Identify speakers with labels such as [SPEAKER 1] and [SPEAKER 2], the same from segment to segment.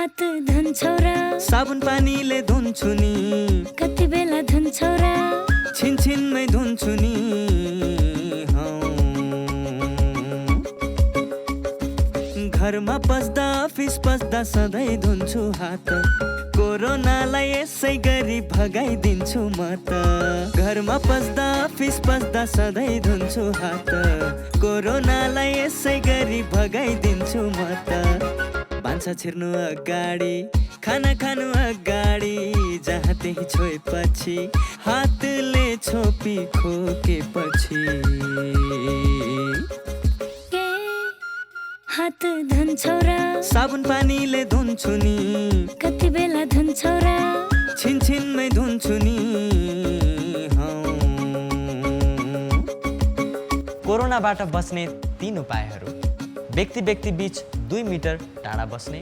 [SPEAKER 1] हात धुन्छौ र
[SPEAKER 2] साबुन पानीले धुन्छु नि
[SPEAKER 1] कति बेला धुन्छौ र
[SPEAKER 2] छिनछिनमै धुन्छु नि घरमा पस्दा अफिस पस्दा सधैँ धुन्छु हात कोरोनालाई यसै गरी भगाइदिन्छु म त घरमा पस्दा अफिस पस्दा सधैँ धुन्छु हात कोरोनालाई यसै गरी भगाइदिन्छु म त भान्सा छिर्नु अगाडि खाना खानु अगाडि जहाँ त्यही छोएपछि हातले छोपी खोकेपछि
[SPEAKER 1] हात धुन्छौ र
[SPEAKER 2] साबुन पानीले धुन्छु नि
[SPEAKER 1] कति बेला धुन्छौ र
[SPEAKER 2] छिनछिनमै धुन्छु नि
[SPEAKER 3] कोरोनाबाट बच्ने 3 उपायहरू। व्यक्ति बीच 2 मिटर टाढा बस्ने,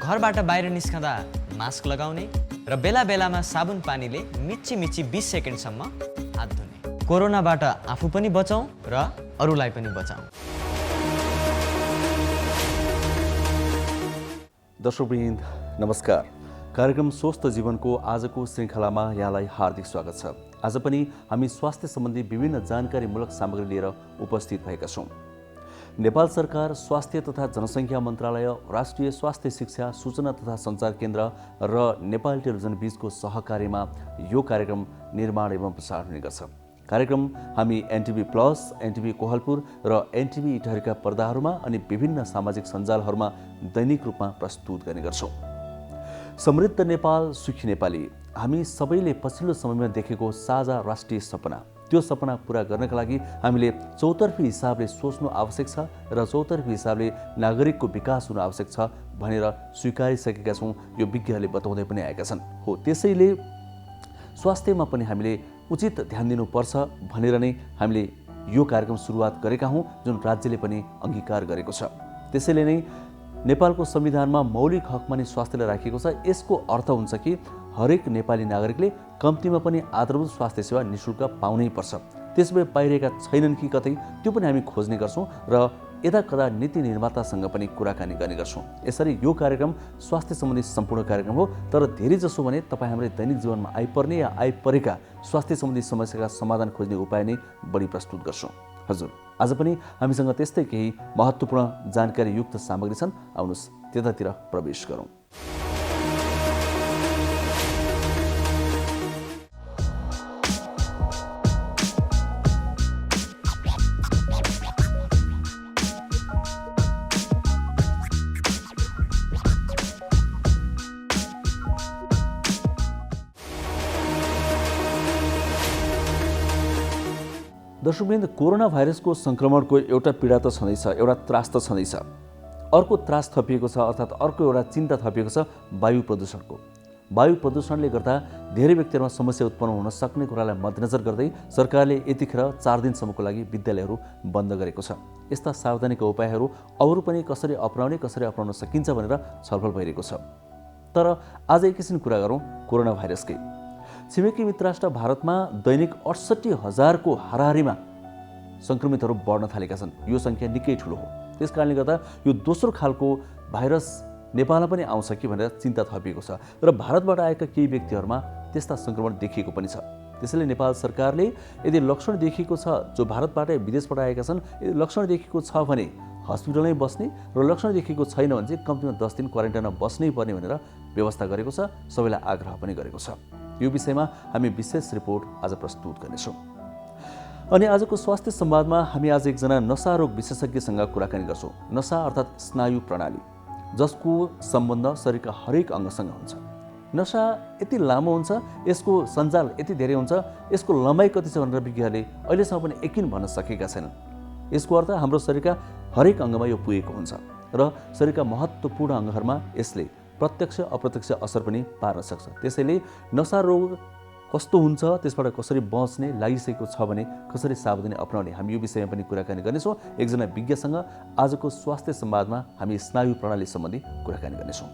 [SPEAKER 3] घरबाट बाहिर निस्कँदा मास्क लगाउने र बेला बेलामा साबुन पानीले मिची 20 सेकेन्डसम्म हात धुने। कोरोनाबाट आफू पनि बचाउँ र अरूलाई पनि बचाउँ।
[SPEAKER 4] दर्शकवृन्द नमस्कार। कार्यक्रम स्वस्थ जीवनको आजको श्रृङ्खलामा यहाँलाई हार्दिक स्वागत छ। आज पनि हामी स्वास्थ्य सम्बन्धी विभिन्न जानकारीमूलक सामग्री लिएर उपस्थित भएका छौँ। नेपाल सरकार स्वास्थ्य तथा जनसङ्ख्या मन्त्रालय, राष्ट्रिय स्वास्थ्य शिक्षा सूचना तथा सञ्चार केन्द्र र नेपाल टेलिभिजन बीचको सहकार्यमा यो कार्यक्रम निर्माण एवं प्रसारण हुने गर्छ। कार्यक्रम हामी एनटिभी प्लस, एनटिभी कोहलपुर र एनटिभी इटहरीका पर्दाहरूमा अनि विभिन्न सामाजिक सञ्जालहरूमा दैनिक रूपमा प्रस्तुत गर्ने गर्छौँ। समृद्ध नेपाल, सुखी नेपाली हामी सबैले पछिल्लो समयमा देखेको साझा राष्ट्रिय सपना, त्यो सपना पूरा गर्नका लागि हामीले चौतर्फी हिसाबले सोच्नु आवश्यक छ र चौतर्फी हिसाबले नागरिकको विकास हुनु आवश्यक छ भनेर स्वीकारिसकेका छौँ। यो विज्ञहरूले बताउँदै पनि आएका छन्। हो, त्यसैले स्वास्थ्यमा पनि हामीले उचित ध्यान दिनुपर्छ भनेर नै हामीले यो कार्यक्रम सुरुवात गरेका हौँ, जुन राज्यले पनि अङ्गीकार गरेको छ। त्यसैले नै नेपालको संविधानमा मौलिक हकमा नै स्वास्थ्यलाई राखिएको छ। यसको अर्थ हुन्छ कि हरेक नेपाली नागरिकले कम्तीमा पनि आधारभूत स्वास्थ्य सेवा निःशुल्क पाउनै पर्छ। त्यसो भए पाइरहेका छैनन् कि कतै, त्यो पनि हामी खोज्ने गर्छौँ र यदा कदा नीति निर्मातासँग पनि कुराकानी गर्ने गर्छौँ। यसरी यो कार्यक्रम स्वास्थ्य सम्बन्धी सम्पूर्ण कार्यक्रम हो, तर धेरै जसो भने तपाईँ हाम्रो दैनिक जीवनमा आइपर्ने या आइपरेका स्वास्थ्य सम्बन्धी समस्याका समाधान खोज्ने उपाय नै बढी प्रस्तुत गर्छौँ। हजुर, आज पनि हामीसँग त्यस्तै केही महत्त्वपूर्ण जानकारीयुक्त सामग्री छन्। आउनुहोस् त्यतातिर प्रवेश गरौँ। दर्शकवृन्द, कोरोना भाइरसको सङ्क्रमणको एउटा पीडा त छँदैछ, एउटा त्रास त छँदैछ। अर्को त्रास थपिएको छ, अर्थात् अर्को एउटा चिन्ता थपिएको छ वायु प्रदूषणको। वायु प्रदूषणले गर्दा धेरै व्यक्तिहरूमा समस्या उत्पन्न हुन सक्ने कुरालाई मध्यनजर गर्दै सरकारले यतिखेर 4 दिनसम्मको लागि विद्यालयहरू बन्द गरेको छ। यस्ता सावधानीका उपायहरू अरू पनि कसरी अपनाउन सकिन्छ भनेर छलफल भइरहेको छ। तर आज एकैछिन कुरा गरौँ कोरोना भाइरसकै। छिमेकी मित्र राष्ट्र भारतमा दैनिक 68,000 को हाराहारीमा सङ्क्रमितहरू बढ्न थालेका छन्। यो सङ्ख्या निकै ठुलो हो। त्यस कारणले गर्दा यो दोस्रो खालको भाइरस नेपालमा पनि आउँछ कि भनेर चिन्ता थपिएको छ र भारतबाट आएका केही व्यक्तिहरूमा त्यस्ता सङ्क्रमण देखिएको पनि छ। त्यसैले नेपाल सरकारले यदि लक्षण देखिएको छ, जो भारतबाट विदेशबाट आएका छन्, यदि लक्षण देखिएको छ भने हस्पिटलमै बस्ने र लक्षण देखिएको छैन भने चाहिँ कम्तीमा 10 दिन क्वारेन्टाइनमा बस्नै पर्ने भनेर व्यवस्था गरेको छ। सबैलाई आग्रह पनि गरेको छ। यो विषयमा हामी विशेष रिपोर्ट आज प्रस्तुत गर्नेछौँ। अनि आजको स्वास्थ्य संवादमा हामी आज एकजना नशा रोग विशेषज्ञसँग कुराकानी गर्छौँ। नशा अर्थात् स्नायु प्रणाली, जसको सम्बन्ध शरीरका हरेक अङ्गसँग हुन्छ। नशा यति लामो हुन्छ, यसको सञ्जाल यति धेरै हुन्छ, यसको लम्बाइ कति छ भनेर विज्ञहरूले अहिलेसम्म पनि यकिन भन्न सकेका छैनन्। यसको अर्थ हाम्रो शरीरका हरेक अङ्गमा यो पुगेको हुन्छ र शरीरका महत्त्वपूर्ण अङ्गहरूमा यसले प्रत्यक्ष अप्रत्यक्ष असर पनि पार्न सक्छ। त्यसैले नशा रोग कस्तो हुन्छ, त्यसबाट कसरी बच्ने, लागिसकेको छ भने कसरी सावधानी अपनाउने, हामी यो विषयमा पनि कुराकानी गर्नेछौँ। एकजना विज्ञसँग आजको स्वास्थ्य संवादमा हामी स्नायु प्रणाली सम्बन्धी कुराकानी गर्नेछौँ।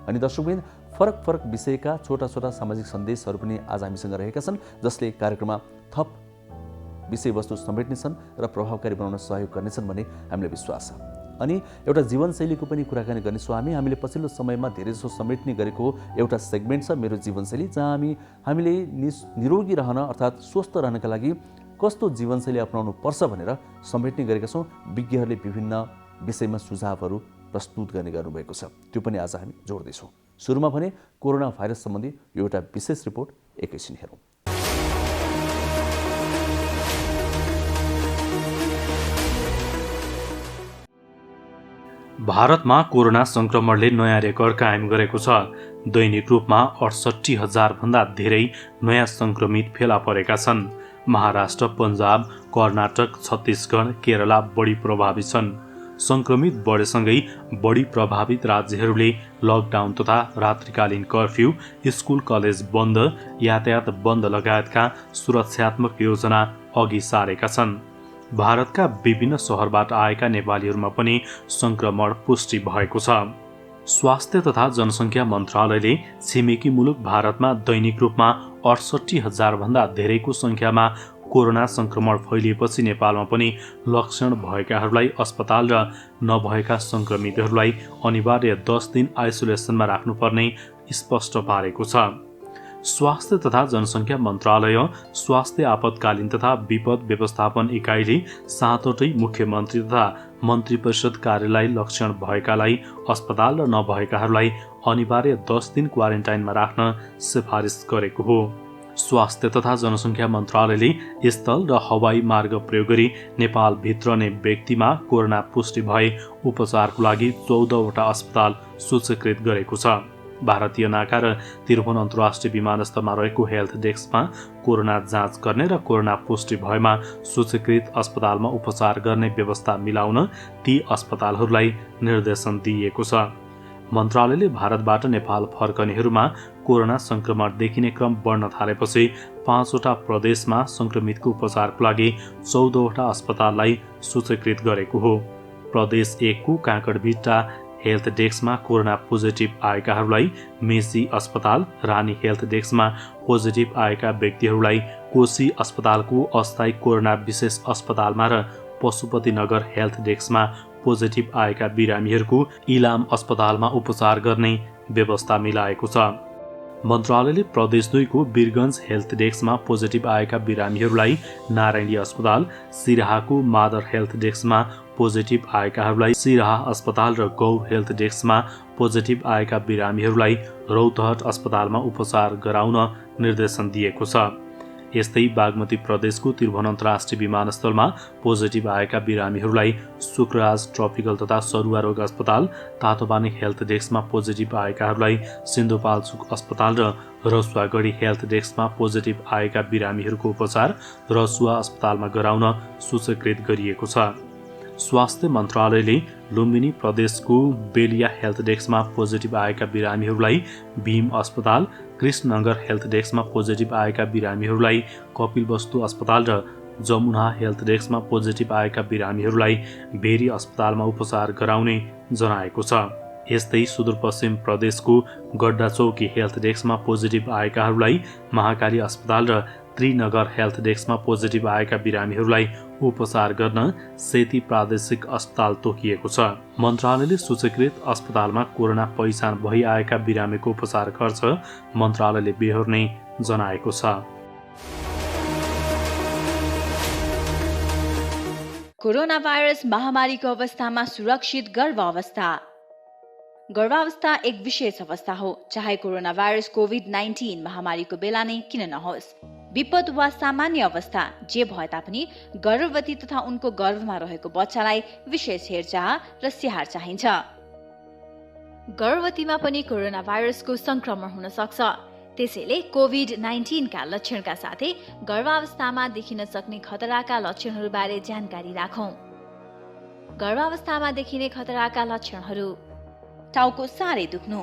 [SPEAKER 4] अनि दर्शकवृन्द, फरक विषयका छोटा सामाजिक सन्देशहरू पनि आज हामीसँग रहेका छन्, जसले कार्यक्रममा थप विषयवस्तु समेट्नेछन् र प्रभावकारी बनाउन सहयोग गर्नेछन् भन्ने हामीलाई विश्वास छ। अनि एउटा जीवनशैलीको पनि कुराकानी गर्नेछौँ हामीले पछिल्लो समयमा धेरैजसो समेट्ने गरेको एउटा सेगमेन्ट छ मेरो जीवनशैली, जहाँ हामीले निरोगी रहन अर्थात् स्वस्थ रहनका लागि कस्तो जीवनशैली अपनाउनु पर्छ भनेर समेट्ने गरेका छौँ। विज्ञहरूले विभिन्न विषयमा सुझावहरू प्रस्तुत गर्ने गर्नुभएको छ, त्यो पनि आज हामी जोड्दैछौँ। सुरुमा भने कोरोना भाइरस सम्बन्धी यो एउटा विशेष रिपोर्ट एकैछिन हेरौँ।
[SPEAKER 5] भारतमा कोरोना संक्रमणले नयाँ रेकर्ड कायम गरेको छ। दैनिक रूपमा 68,000 भन्दा धेरै नयाँ संक्रमित फेला परेका छन्। महाराष्ट्र, पन्जाब, कर्नाटक, छत्तीसगढ, केरला बढी प्रभावित छन्। संक्रमित बढेसँगै बढी प्रभावित राज्यहरूले लकडाउन तथा रात्रिकालीन कर्फ्यू, स्कुल कलेज बन्द, यातायात बन्द लगायतका सुरक्षात्मक योजना अघि सारेका छन्। भारतका विभिन्न शहरबाट आएका नेपालीहरूमा पनि संक्रमण पुष्टि भएको छ। स्वास्थ्य तथा जनसङ्ख्या मन्त्रालयले छिमेकी मुलुक भारतमा दैनिक रूपमा 68,000 भन्दा धेरैको संख्यामा कोरोना संक्रमण फैलिएपछि नेपालमा पनि लक्षण भएकाहरूलाई अस्पताल र नभएका संक्रमितहरूलाई अनिवार्य 10 दिन आइसोलेसनमा राख्नुपर्ने स्पष्ट पारेको छ। स्वास्थ्य तथा जनसङ्ख्या मन्त्रालय, स्वास्थ्य आपतकालीन तथा विपद व्यवस्थापन इकाइले 7वटै मुख्यमन्त्री तथा मन्त्री परिषद कार्यालय लक्षण भएकालाई अस्पताल र नभएकाहरूलाई अनिवार्य 10 दिन क्वारेन्टाइनमा राख्न सिफारिस गरेको हो। स्वास्थ्य तथा जनसङ्ख्या मन्त्रालयले स्थल र हवाई मार्ग प्रयोग गरी नेपाल भित्रने व्यक्तिमा कोरोना पुष्टि भए उपचारको लागि 14वटा अस्पताल सूचीकृत गरेको छ। भारतीय नाका र त्रिभुवन अन्तर्राष्ट्रिय विमानस्थलमा रहेको हेल्थ डेस्कमा कोरोना जाँच गर्ने र कोरोना पुष्टि भएमा सूचीकृत अस्पतालमा उपचार गर्ने व्यवस्था मिलाउन ती अस्पतालहरूलाई निर्देशन दिइएको छ। मन्त्रालयले भारतबाट नेपाल फर्कनेहरूमा कोरोना संक्रमण देखिने क्रम बढ्न थालेपछि 5वटा प्रदेशमा संक्रमितको उपचारको लागि 14वटा अस्पताललाई सूचीकृत गरेको हो। प्रदेश 1 को Kakarbhitta health डेस्कमा corona positive आएकाहरूलाई Mechi अस्पताल, रानी हेल्थ डेस्कमा पोजिटिभ आएका व्यक्तिहरूलाई कोशी अस्पतालको अस्थायी कोरोना विशेष अस्पतालमा र पशुपतिनगर हेल्थ डेस्कमा पोजिटिभ आएका बिरामीहरूको इलाम अस्पतालमा उपचार गर्ने व्यवस्था मिलाएको छ। मन्त्रालयले प्रदेश 2 को वीरगञ्ज हेल्थ डेस्कमा पोजिटिभ आएका बिरामीहरूलाई नारायणी अस्पताल, सिराहाको मादर हेल्थ डेस्कमा पोजिटिभ आएकाहरूलाई सिराहा अस्पताल र गौर हेल्थ डेस्कमा पोजिटिभ आएका बिरामीहरूलाई रौतहट अस्पतालमा उपचार गराउन निर्देशन दिएको छ। यस्तै बागमती प्रदेशको त्रिभुवन अन्तर्राष्ट्रिय विमानस्थलमा पोजिटिभ आएका बिरामीहरूलाई शुक्रराज ट्रपिकल तथा सरुवा रोग अस्पताल, तातोपानी हेल्थ डेस्कमा पोजिटिभ आएकाहरूलाई सिन्धुपाल्चोक अस्पताल र रसुवागढी हेल्थ डेस्कमा पोजिटिभ आएका बिरामीहरूको उपचार रसुवा अस्पतालमा गराउन सूचीकृत गरिएको छ। स्वास्थ्य मन्त्रालयले लुम्बिनी प्रदेशको बेलिया हेल्थ डेस्कमा पोजिटिभ आएका बिरामीहरूलाई भीम अस्पताल, कृष्णनगर हेल्थ डेस्कमा पोजिटिभ आएका बिरामीहरूलाई कपिलवस्तु अस्पताल र जमुना हेल्थ डेस्कमा पोजिटिभ आएका बिरामीहरूलाई भेरी अस्पतालमा उपचार गराउने जनाएको छ। यस्तै सुदूरपश्चिम प्रदेशको गड्डाचौकी हेल्थ डेस्कमा पोजिटिभ आएकाहरूलाई महाकाली अस्पताल र त्रिनगर हेल्थ डेस्कमा पोजिटिभ आएका बिरामीहरूलाई उपचार गर्न सेती प्रादेशिक अस्पताल तोकिएको छ। मन्त्रालयले सूचीकृत अस्पतालमा कोरोना पहिचान भइआएका बिरामीको उपचार खर्च मन्त्रालयले बेहोर्ने जनाएको छ।
[SPEAKER 6] कोरोना भाइरस महामारीको अवस्थामा सुरक्षित गर्भावस्था। गर्भावस्था एक विशेष अवस्था हो, चाहे कोरोना भाइरस कोभिड-19 महामारीको बेला नै किन नहोस्। विपद वा सामान्य अवस्था जे भए तापनि गर्भवती तथा उनको गर्भमा रहेको बच्चालाई विशेष हेरचाह र स्याहार चाहिन्छ। गर्भवतीमा पनि कोरोना भाइरसको संक्रमण हुन सक्छ। त्यसैले कोभिड-19 का लक्षणका साथै गर्भावस्थामा देखिन सक्ने खतराका लक्षणहरूबारे जानकारी राखौं। गर्भावस्थामा देखिने खतराका लक्षणहरू: टाउको साह्रै दुख्नु,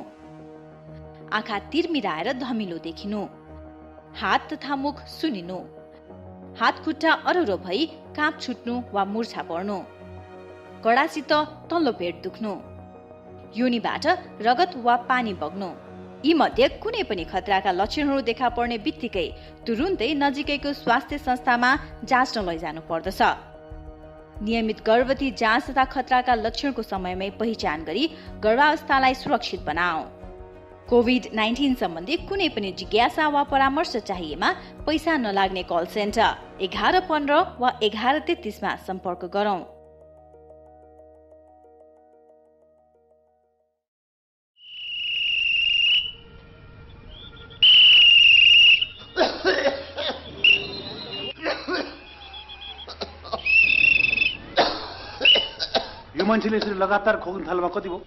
[SPEAKER 6] आँखा तिरमिराएर धमिलो देखिनु, हात तथा मुख सुनिनु, हात खुट्टा अरुरो भई काँप छुट्नु वा मुर्छा पर्नु, कडासित तल्लो पेट दुख्नु, योनिबाट रगत वा पानी बग्नु। यी मध्ये कुनै पनि खतराका लक्षणहरू देखा पर्ने बित्तिकै तुरुन्तै नजिकैको स्वास्थ्य संस्थामा जाँच्न लैजानु पर्दछ। नियमित गर्भवती जाँच तथा खतराका लक्षणको समयमै पहिचान गरी गर्भावस्थालाई सुरक्षित बनाऊ। कोभिड-19 सम्बन्धी कुनै पनि जिज्ञासा वा परामर्श चाहिएमा पैसा नलाग्ने कल सेन्टर 1115 वा 1133 मा सम्पर्क गरौँ।
[SPEAKER 7] यो मान्छेले यसरी लगातार खोक्न थाल्मा कति भयो?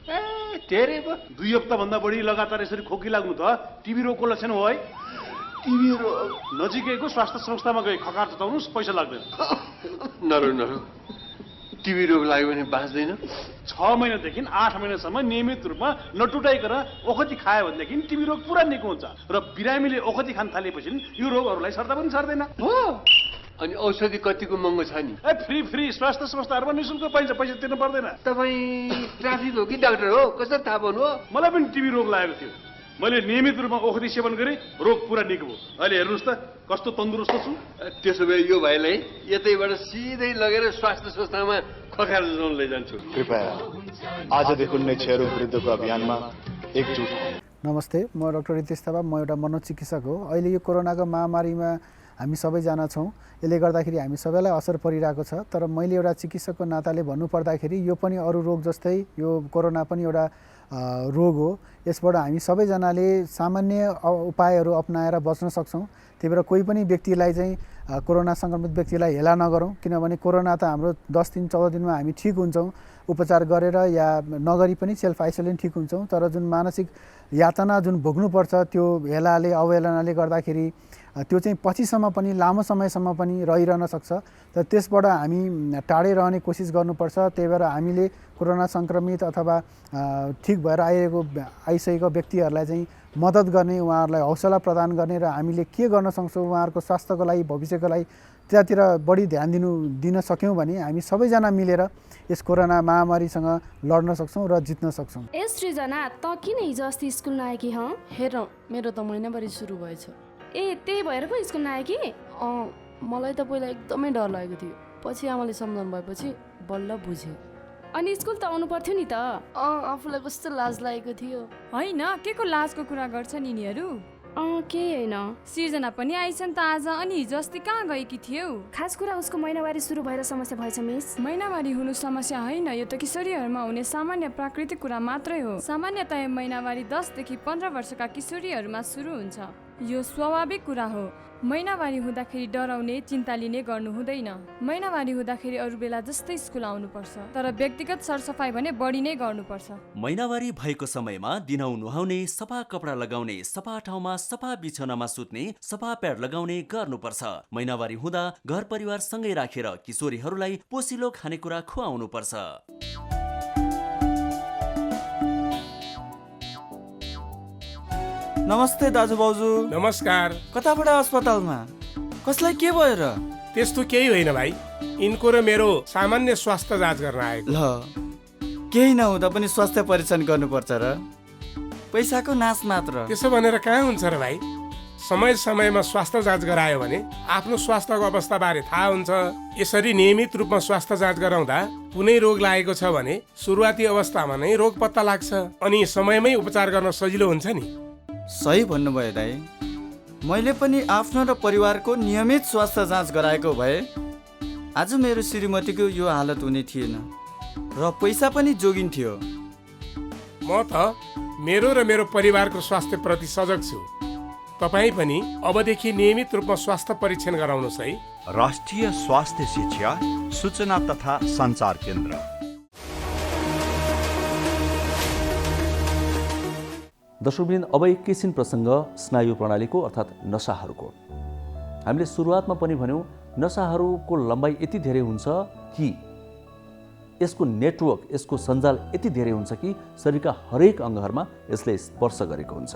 [SPEAKER 7] धेरै भयो। 2 हप्ताभन्दा बढी लगातार यसरी खोकी लाग्नु त टिबी रोगको लक्षण हो है। टिबी रोग नजिकैको स्वास्थ्य संस्थामा गई खकार चटाउनुस्, पैसा लाग्दैन।
[SPEAKER 8] नरो टिबी रोग लाग्यो भने बाँच्दैन।
[SPEAKER 7] 6 महिनादेखि 8 महिनासम्म नियमित रूपमा नटुटाइकन ओखती खायो भनेदेखि टिबी रोग पुरा निको हुन्छ र बिरामीले ओखती खान थालेपछि यो रोगहरूलाई सर्दा पनि सर्दैन।
[SPEAKER 8] हो अनि औषधि कतिको महँगो छ नि?
[SPEAKER 7] फ्री स्वास्थ्य संस्थाहरूमा निःशुल्क पाइन्छ, पैसा तिर्नु पर्दैन।
[SPEAKER 8] तपाईँ ट्राफिक हो कि डाक्टर हो? कसरी थाहा पाउनु हो?
[SPEAKER 7] मलाई पनि टिबी रोग लागेको थियो। मैले नियमित रूपमा ओखती सेवन गरेँ, रोग पुरा निको भयो। अहिले हेर्नुहोस् त कस्तो तन्दुरुस्त छु।
[SPEAKER 8] त्यसो भए यो भाइलाई यतैबाट सिधै लगेर स्वास्थ्य संस्थामा खकार जोन लैजान्छु।
[SPEAKER 9] कृपया आजदेखि नै क्षयरोग विरुद्धको अभियानमा एकजुट हौँ।
[SPEAKER 10] नमस्ते, म डाक्टर रितेश थापा। म एउटा मनोचिकित्सक हो। अहिले यो कोरोनाको महामारीमा हामी सबैजना छौँ। यसले गर्दाखेरि हामी सबैलाई असर परिरहेको छ। तर मैले एउटा चिकित्सकको नाताले भन्नुपर्दाखेरि यो पनि अरू रोग जस्तै यो कोरोना पनि एउटा रोग हो। यसबाट हामी सबैजनाले सामान्य उपायहरू अपनाएर बच्न सक्छौँ। त्यही भएर कोही पनि व्यक्तिलाई चाहिँ कोरोना सङ्क्रमित व्यक्तिलाई हेला नगरौँ, किनभने कोरोना त हाम्रो 10 दिन 14 दिनमा हामी ठिक हुन्छौँ उपचार गरेर या नगरी पनि सेल्फ आइसोलेसन ठिक हुन्छौँ। तर जुन मानसिक यातना जुन भोग्नुपर्छ त्यो हेलाले अवहेलनाले गर्दाखेरि त्यो चाहिँ पछिसम्म पनि लामो समयसम्म पनि रहिरहन सक्छ। तर त्यसबाट हामी टाढै रहने कोसिस गर्नुपर्छ। त्यही भएर हामीले कोरोना सङ्क्रमित अथवा ठिक भएर आइसकेको व्यक्तिहरूलाई चाहिँ मद्दत गर्ने, उहाँहरूलाई हौसला प्रदान गर्ने र हामीले के गर्न सक्छौँ उहाँहरूको स्वास्थ्यको लागि, भविष्यको लागि त्यतातिर बढी ध्यान दिन सक्यौँ भने हामी सबैजना मिलेर यस कोरोना महामारीसँग लड्न सक्छौँ र जित्न सक्छौँ।
[SPEAKER 11] ए सृजना, त किन हिजो अस्ति स्कुल नआएकी?
[SPEAKER 12] हेर मेरो त महिनाभरि सुरु भएछ।
[SPEAKER 11] ए त्यही भएर पो स्कुल नआएकी?
[SPEAKER 12] मलाई त पहिला एकदमै डर लागेको थियो, पछि आमाले सम्झाउनु भएपछि बल्ल बुझेँ।
[SPEAKER 11] अनि स्कुल त आउनु पर्थ्यो नि त।
[SPEAKER 12] आफूलाई कस्तो लाज लागेको थियो।
[SPEAKER 13] होइन, के को लाजको कुरा गर्छन् यिनीहरू?
[SPEAKER 11] केही होइन।
[SPEAKER 13] सृजना पनि आइछन् त आज। अनि हिजो अस्ति कहाँ गएकी थियौ?
[SPEAKER 11] खास कुरा उसको महिनावारी सुरु भएर समस्या भएछ मिस।
[SPEAKER 13] महिनावारी हुनु समस्या होइन, यो त किशोरीहरूमा हुने सामान्य प्राकृतिक कुरा मात्रै हो। सामान्यतया महिनावारी 10 देखि 15 वर्षका किशोरीहरूमा सुरु हुन्छ। यो स्वाभाविक कुरा हो। महिनावारी हुँदाखेरि डराउने, चिन्ता लिने गर्नु हुँदैन। महिनावारी हुँदाखेरि अरू बेला जस्तै स्कुल आउनुपर्छ, तर व्यक्तिगत सरसफाइ भने बढी नै गर्नुपर्छ।
[SPEAKER 14] महिनावारी भएको समयमा दिनहुँ नुहाउने, सफा कपडा लगाउने, सफा ठाउँमा सफा बिछौनामा सुत्ने, सफा प्याड लगाउने गर्नुपर्छ। महिनावारी हुँदा घर परिवार सँगै राखेर किशोरीहरूलाई पोसिलो खानेकुरा खुवाउनुपर्छ।
[SPEAKER 15] नमस्ते दाजु भाउजू।
[SPEAKER 16] नमस्कार।
[SPEAKER 15] कताबाट अस्पतालमा? कसलाई के भयो र?
[SPEAKER 16] त्यस्तो केही होइन भाइ, यिनको र मेरो सामान्य स्वास्थ्य जाँच गर्न आएको।
[SPEAKER 15] ल, केही नहुँदा पनि स्वास्थ्य परीक्षण गर्नुपर्छ र? पैसाको नाश मात्र।
[SPEAKER 16] त्यसो भनेर कहाँ हुन्छ र भाइ? समय समयमा स्वास्थ्य जाँच गरायो भने आफ्नो स्वास्थ्यको अवस्था बारे थाहा हुन्छ। यसरी नियमित रूपमा स्वास्थ्य जाँच गराउँदा कुनै रोग लागेको छ भने सुरुवाती अवस्थामा नै रोग पत्ता लाग्छ अनि समयमै उपचार गर्न सजिलो हुन्छ नि।
[SPEAKER 15] सही भन्नुभयो दाइ। मैले पनि आफ्नो र परिवारको नियमित स्वास्थ्य जाँच गराएको भए आज मेरो श्रीमतीको यो हालत हुने थिएन र पैसा पनि जोगिन्थ्यो।
[SPEAKER 16] म त मेरो र मेरो परिवारको स्वास्थ्य प्रति सजग छु। तपाईँ पनि अबदेखि नियमित रूपमा स्वास्थ्य परीक्षण गराउनुहोस् है।
[SPEAKER 17] राष्ट्रिय स्वास्थ्य शिक्षा सूचना तथा सञ्चार केन्द्र।
[SPEAKER 4] दर्शकवृन्द, अब एकैछिन प्रसङ्ग स्नायु प्रणालीको अर्थात् नसाहरूको। हामीले सुरुवातमा पनि भन्यौँ नसाहरूको लम्बाइ यति धेरै हुन्छ कि यसको नेटवर्क, यसको सञ्जाल यति धेरै हुन्छ कि शरीरका हरेक अङ्गहरूमा यसले स्पर्श गरेको हुन्छ।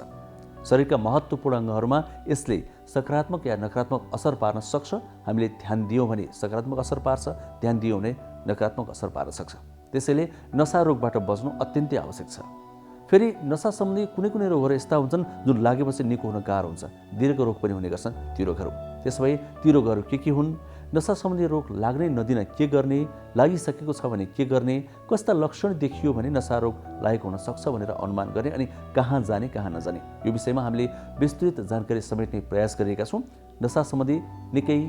[SPEAKER 4] शरीरका महत्त्वपूर्ण अङ्गहरूमा यसले सकारात्मक या नकारात्मक असर पार्न सक्छ। हामीले ध्यान दियौँ भने सकारात्मक असर पार्छ, ध्यान दियौँ भने नकारात्मक असर पार्न सक्छ। त्यसैले नसा रोगबाट बच्नु अत्यन्तै आवश्यक छ। फेरि नसा सम्बन्धी कुनै कुनै रोगहरू यस्ता हुन्छन् जुन लागेपछि निको हुन गाह्रो हुन्छ। दीर्घ रोग पनि हुने गर्छन् ती रोगहरू। त्यसो भए ती रोगहरू के हुन्? नशा सम्बन्धी रोग लाग्नै नदिन के गर्ने, लागिसकेको छ भने के गर्ने, कस्ता लक्षण देखियो भने नशा रोग लागेको हुन सक्छ भनेर अनुमान गर्ने अनि कहाँ जाने कहाँ नजाने, यो विषयमा हामीले विस्तृत जानकारी समेट्ने प्रयास गरिरहेका छौँ। नशा सम्बन्धी निकै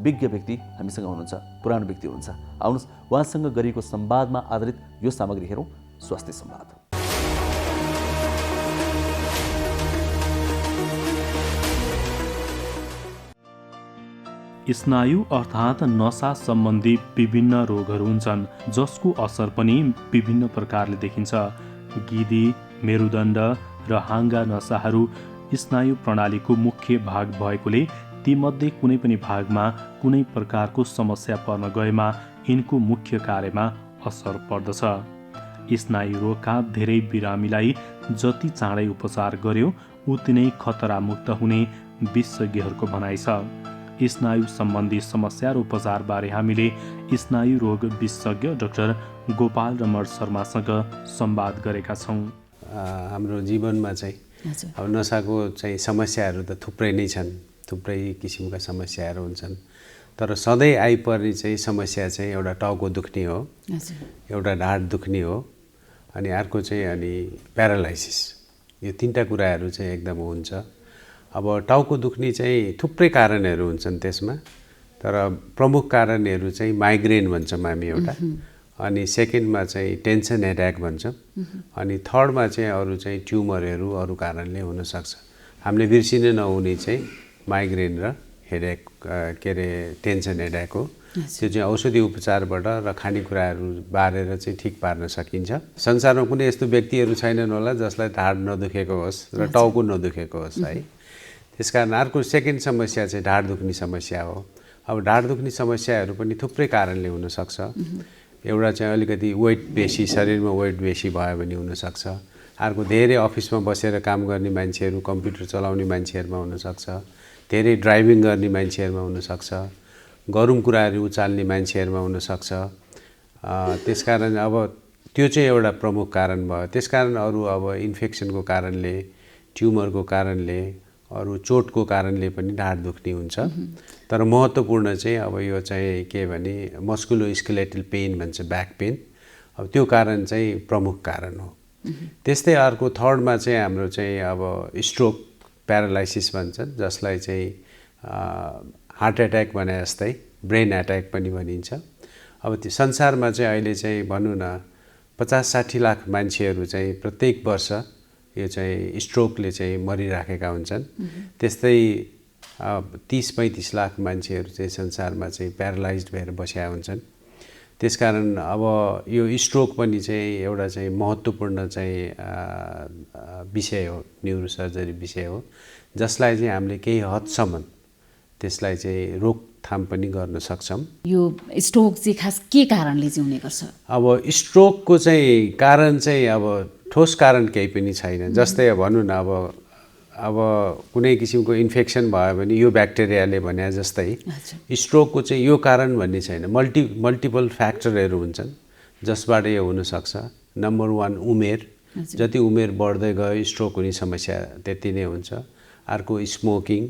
[SPEAKER 4] विज्ञ व्यक्ति हामीसँग हुनुहुन्छ, पुरानो व्यक्ति हुनुहुन्छ। आउनुहोस् उहाँसँग गरिएको संवादमा आधारित यो सामग्री हेरौँ, स्वास्थ्य संवाद।
[SPEAKER 5] स्नायु अर्थात् नशा सम्बन्धी विभिन्न रोगहरू हुन्छन् जसको असर पनि विभिन्न प्रकारले देखिन्छ। गिदी, मेरुदण्ड र हाँगा नसाहरू स्नायु प्रणालीको मुख्य भाग भएकोले तीमध्ये कुनै पनि भागमा कुनै प्रकारको समस्या पर्न गएमा यिनको मुख्य कार्यमा असर पर्दछ। स्नायु रोगका धेरै बिरामीलाई जति चाँडै उपचार गर्यो उति नै खतरामुक्त हुने विशेषज्ञहरूको भनाइ छ। स्नायु सम्बन्धी समस्या र उपचारबारे हामीले स्नायु रोग विशेषज्ञ डाक्टर गोपाल रमण शर्मासँग संवाद गरेका छौँ।
[SPEAKER 18] हाम्रो जीवनमा चाहिँ अब नशाको चाहिँ समस्याहरू त थुप्रै नै छन्, थुप्रै किसिमका समस्याहरू हुन्छन्, तर सधैँ आइपर्ने चाहिँ समस्या चाहिँ एउटा टाउको दुख्ने हो, एउटा ढाड दुख्ने हो, अनि अर्को चाहिँ अनि प्यारालाइसिस। यो तीनटा कुराहरू चाहिँ एकदम हुन्छ। अब टाउको दुख्ने चाहिँ थुप्रै कारणहरू हुन्छन् त्यसमा, तर प्रमुख कारणहरू चाहिँ माइग्रेन भन्छौँ हामी एउटा, अनि सेकेन्डमा चाहिँ टेन्सन हेडेक भन्छौँ, अनि थर्डमा चाहिँ अरू चाहिँ ट्युमरहरू अरू कारणले हुनसक्छ। हामीले बिर्सिन नहुने चाहिँ माइग्रेन र हेडेक के अरे टेन्सन हेडेक हो। त्यो चाहिँ औषधि उपचारबाट र खानेकुराहरू बारेर चाहिँ ठिक पार्न सकिन्छ। संसारमा कुनै यस्तो व्यक्तिहरू छैनन् होला जसलाई ढाड नदुखेको होस् र टाउको नदुखेको होस् है। त्यसकारण अर्को सेकेन्ड समस्या चाहिँ ढाड दुख्ने समस्या हो। अब ढाड दुख्ने समस्याहरू पनि थुप्रै कारणले हुनसक्छ। एउटा चाहिँ अलिकति वेट बेसी, शरीरमा वेट बेसी भयो भने हुनसक्छ। अर्को धेरै अफिसमा बसेर काम गर्ने मान्छेहरू, कम्प्युटर चलाउने मान्छेहरूमा हुनसक्छ, धेरै ड्राइभिङ गर्ने मान्छेहरूमा हुनसक्छ, गरम कुराहरू उचाल्ने मान्छेहरूमा हुनसक्छ। त्यसकारण अब त्यो चाहिँ एउटा प्रमुख कारण भयो। त्यसकारण अरू अब इन्फेक्सनको कारणले, ट्युमरको कारणले, अरू चोटको कारणले पनि ढाड दुख्ने हुन्छ। तर महत्त्वपूर्ण चाहिँ अब यो चाहिँ के भने मस्कुलोस्केलेटल पेन भन्छ, ब्याक पेन, अब त्यो कारण चाहिँ प्रमुख कारण हो। त्यस्तै अर्को थर्डमा चाहिँ हाम्रो चाहिँ अब स्ट्रोक, प्यारालाइसिस भन्छन्, जसलाई चाहिँ हार्ट एट्याक भने जस्तै ब्रेन एट्याक पनि भनिन्छ। अब त्यो संसारमा चाहिँ अहिले चाहिँ भनौँ न 50-60 लाख मान्छेहरू चाहिँ प्रत्येक वर्ष यो चाहिँ स्ट्रोकले चाहिँ मरिराखेका हुन्छन्। त्यस्तै 30-35 लाख मान्छेहरू चाहिँ संसारमा चाहिँ प्यारालाइज्ड भएर बसेका हुन्छन्। त्यसकारण अब यो स्ट्रोक पनि चाहिँ एउटा चाहिँ महत्त्वपूर्ण चाहिँ विषय हो, न्युरोसर्जरी विषय हो, जसलाई चाहिँ हामीले केही हदसम्म त्यसलाई चाहिँ रोकथाम पनि गर्न सक्छौँ। यो
[SPEAKER 19] स्ट्रोक चाहिँ खास के कारणले चाहिँ हुने गर्छ?
[SPEAKER 18] अब स्ट्रोकको चाहिँ कारण चाहिँ अब ठोस कारण केही पनि छैन। जस्तै भनौँ न अब कुनै किसिमको इन्फेक्सन भयो भने यो ब्याक्टेरियाले भने जस्तै स्ट्रोकको चाहिँ यो कारण भन्ने छैन। मल्टिपल फ्याक्टरहरू हुन्छन् जसबाट यो हुनसक्छ। नम्बर 1 उमेर, जति उमेर बढ्दै गयो स्ट्रोक हुने समस्या त्यति नै हुन्छ। अर्को स्मोकिङ,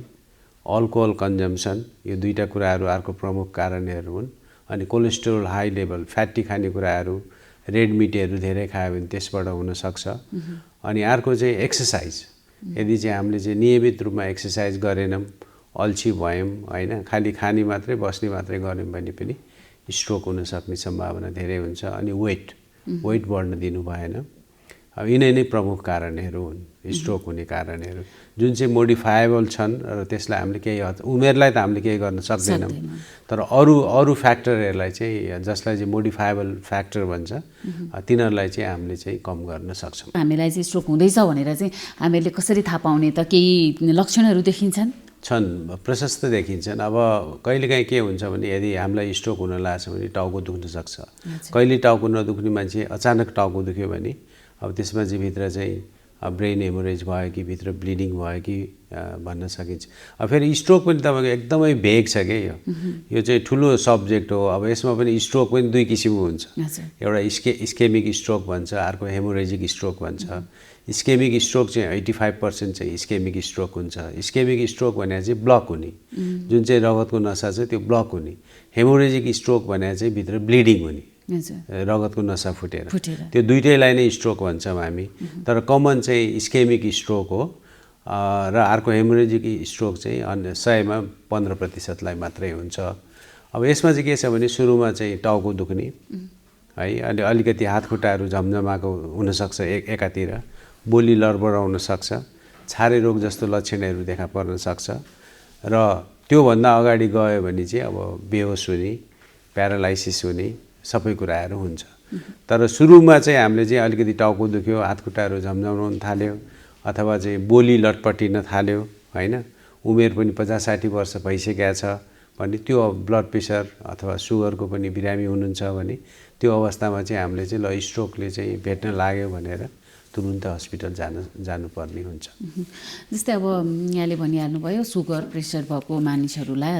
[SPEAKER 18] अल्कोहल कन्जम्सन, यो दुईटा कुराहरू अर्को प्रमुख कारणहरू हुन्। अनि कोलेस्ट्रोल हाई लेभल, फ्याटी खानेकुराहरू, रेड मिटहरू धेरै खायो भने त्यसबाट हुनसक्छ। अनि अर्को चाहिँ एक्सर्साइज, यदि चाहिँ हामीले चाहिँ नियमित रूपमा एक्सर्साइज गरेनौँ, अल्छी भयौँ होइन, खालि खाने मात्रै बस्ने मात्रै गऱ्यौँ भने पनि स्ट्रोक हुनसक्ने सम्भावना धेरै हुन्छ। अनि वेट बढ्न दिनु भएन। अब यिनै नै प्रमुख कारणहरू हुन् स्ट्रोक हुने कारणहरू, जुन चाहिँ मोडिफाएबल छन् र त्यसलाई हामीले केही उमेरलाई त हामीले केही गर्न सक्दैनौँ, तर अरू फ्याक्टरहरूलाई चाहिँ जसलाई चाहिँ मोडिफाएबल फ्याक्टर भन्छ तिनीहरूलाई चाहिँ हामीले चाहिँ कम गर्न सक्छौँ।
[SPEAKER 19] हामीलाई चाहिँ स्ट्रोक हुँदैछ भनेर चाहिँ हामीले कसरी थाहा पाउने त? केही लक्षणहरू देखिन्छन्?
[SPEAKER 18] छन्, प्रशस्त देखिन्छन्। अब कहिलेकाहीँ के हुन्छ भने यदि हामीलाई स्ट्रोक हुन लाग्छ भने टाउको दुख्न सक्छ। कहिले टाउको नदुख्ने मान्छे अचानक टाउको दुख्यो भने अब त्यसमा चाहिँ भित्र चाहिँ ब्रेन हेमोरेज भयो कि भित्र ब्लिडिङ भयो कि भन्न सकिन्छ। अब फेरि स्ट्रोक पनि तपाईँको एकदमै भेग छ क्या यो चाहिँ ठुलो सब्जेक्ट हो। अब यसमा पनि स्ट्रोक पनि दुई किसिमको हुन्छ, एउटा इस्केमिक स्ट्रोक भन्छ, अर्को हेमोरेजिक स्ट्रोक भन्छ। इस्केमिक स्ट्रोक चाहिँ 85% चाहिँ इस्केमिक स्ट्रोक हुन्छ। इस्केमिक स्ट्रोक भने चाहिँ ब्लक हुने, जुन चाहिँ रगतको नसा छ त्यो ब्लक हुने। हेमोरेजिक स्ट्रोक भने चाहिँ भित्र ब्लिडिङ हुने, रगतको नसा फुटेर, त्यो दुइटैलाई नै स्ट्रोक भन्छौँ हामी। तर कमन चाहिँ इस्केमिक स्ट्रोक हो र अर्को हेमोरेजिक स्ट्रोक चाहिँ 100मा 15%लाई मात्रै हुन्छ। अब यसमा चाहिँ के छ भने सुरुमा चाहिँ टाउको दुख्ने है, अनि अलिकति हात खुट्टाहरू झमझमाएको हुनसक्छ, एकातिर बोली लडबडाउन सक्छ, छारे रोग जस्तो लक्षणहरू देखा पर्न सक्छ र त्योभन्दा अगाडि गयो भने चाहिँ अब बेहोस हुने, प्यारालाइसिस हुने सबै कुराहरू हुन्छ। तर सुरुमा चाहिँ हामीले चाहिँ अलिकति टाउको दुख्यो, हात खुट्टाहरू झमझमाउन थाल्यो अथवा चाहिँ बोली लटपटिन थाल्यो हैन, उमेर पनि 50-60 वर्ष भइसकेको छ भने त्यो ब्लड प्रेसर अथवा सुगरको पनि बिरामी हुनुहुन्छ भने त्यो अवस्थामा चाहिँ हामीले चाहिँ ल स्ट्रोकले चाहिँ भेट्न लाग्यो भनेर तुरुन्त हस्पिटल जानुपर्ने हुन्छ।
[SPEAKER 19] जस्तै अब यहाँले भनिहाल्नुभयो सुगर प्रेसर भएको मानिसहरूलाई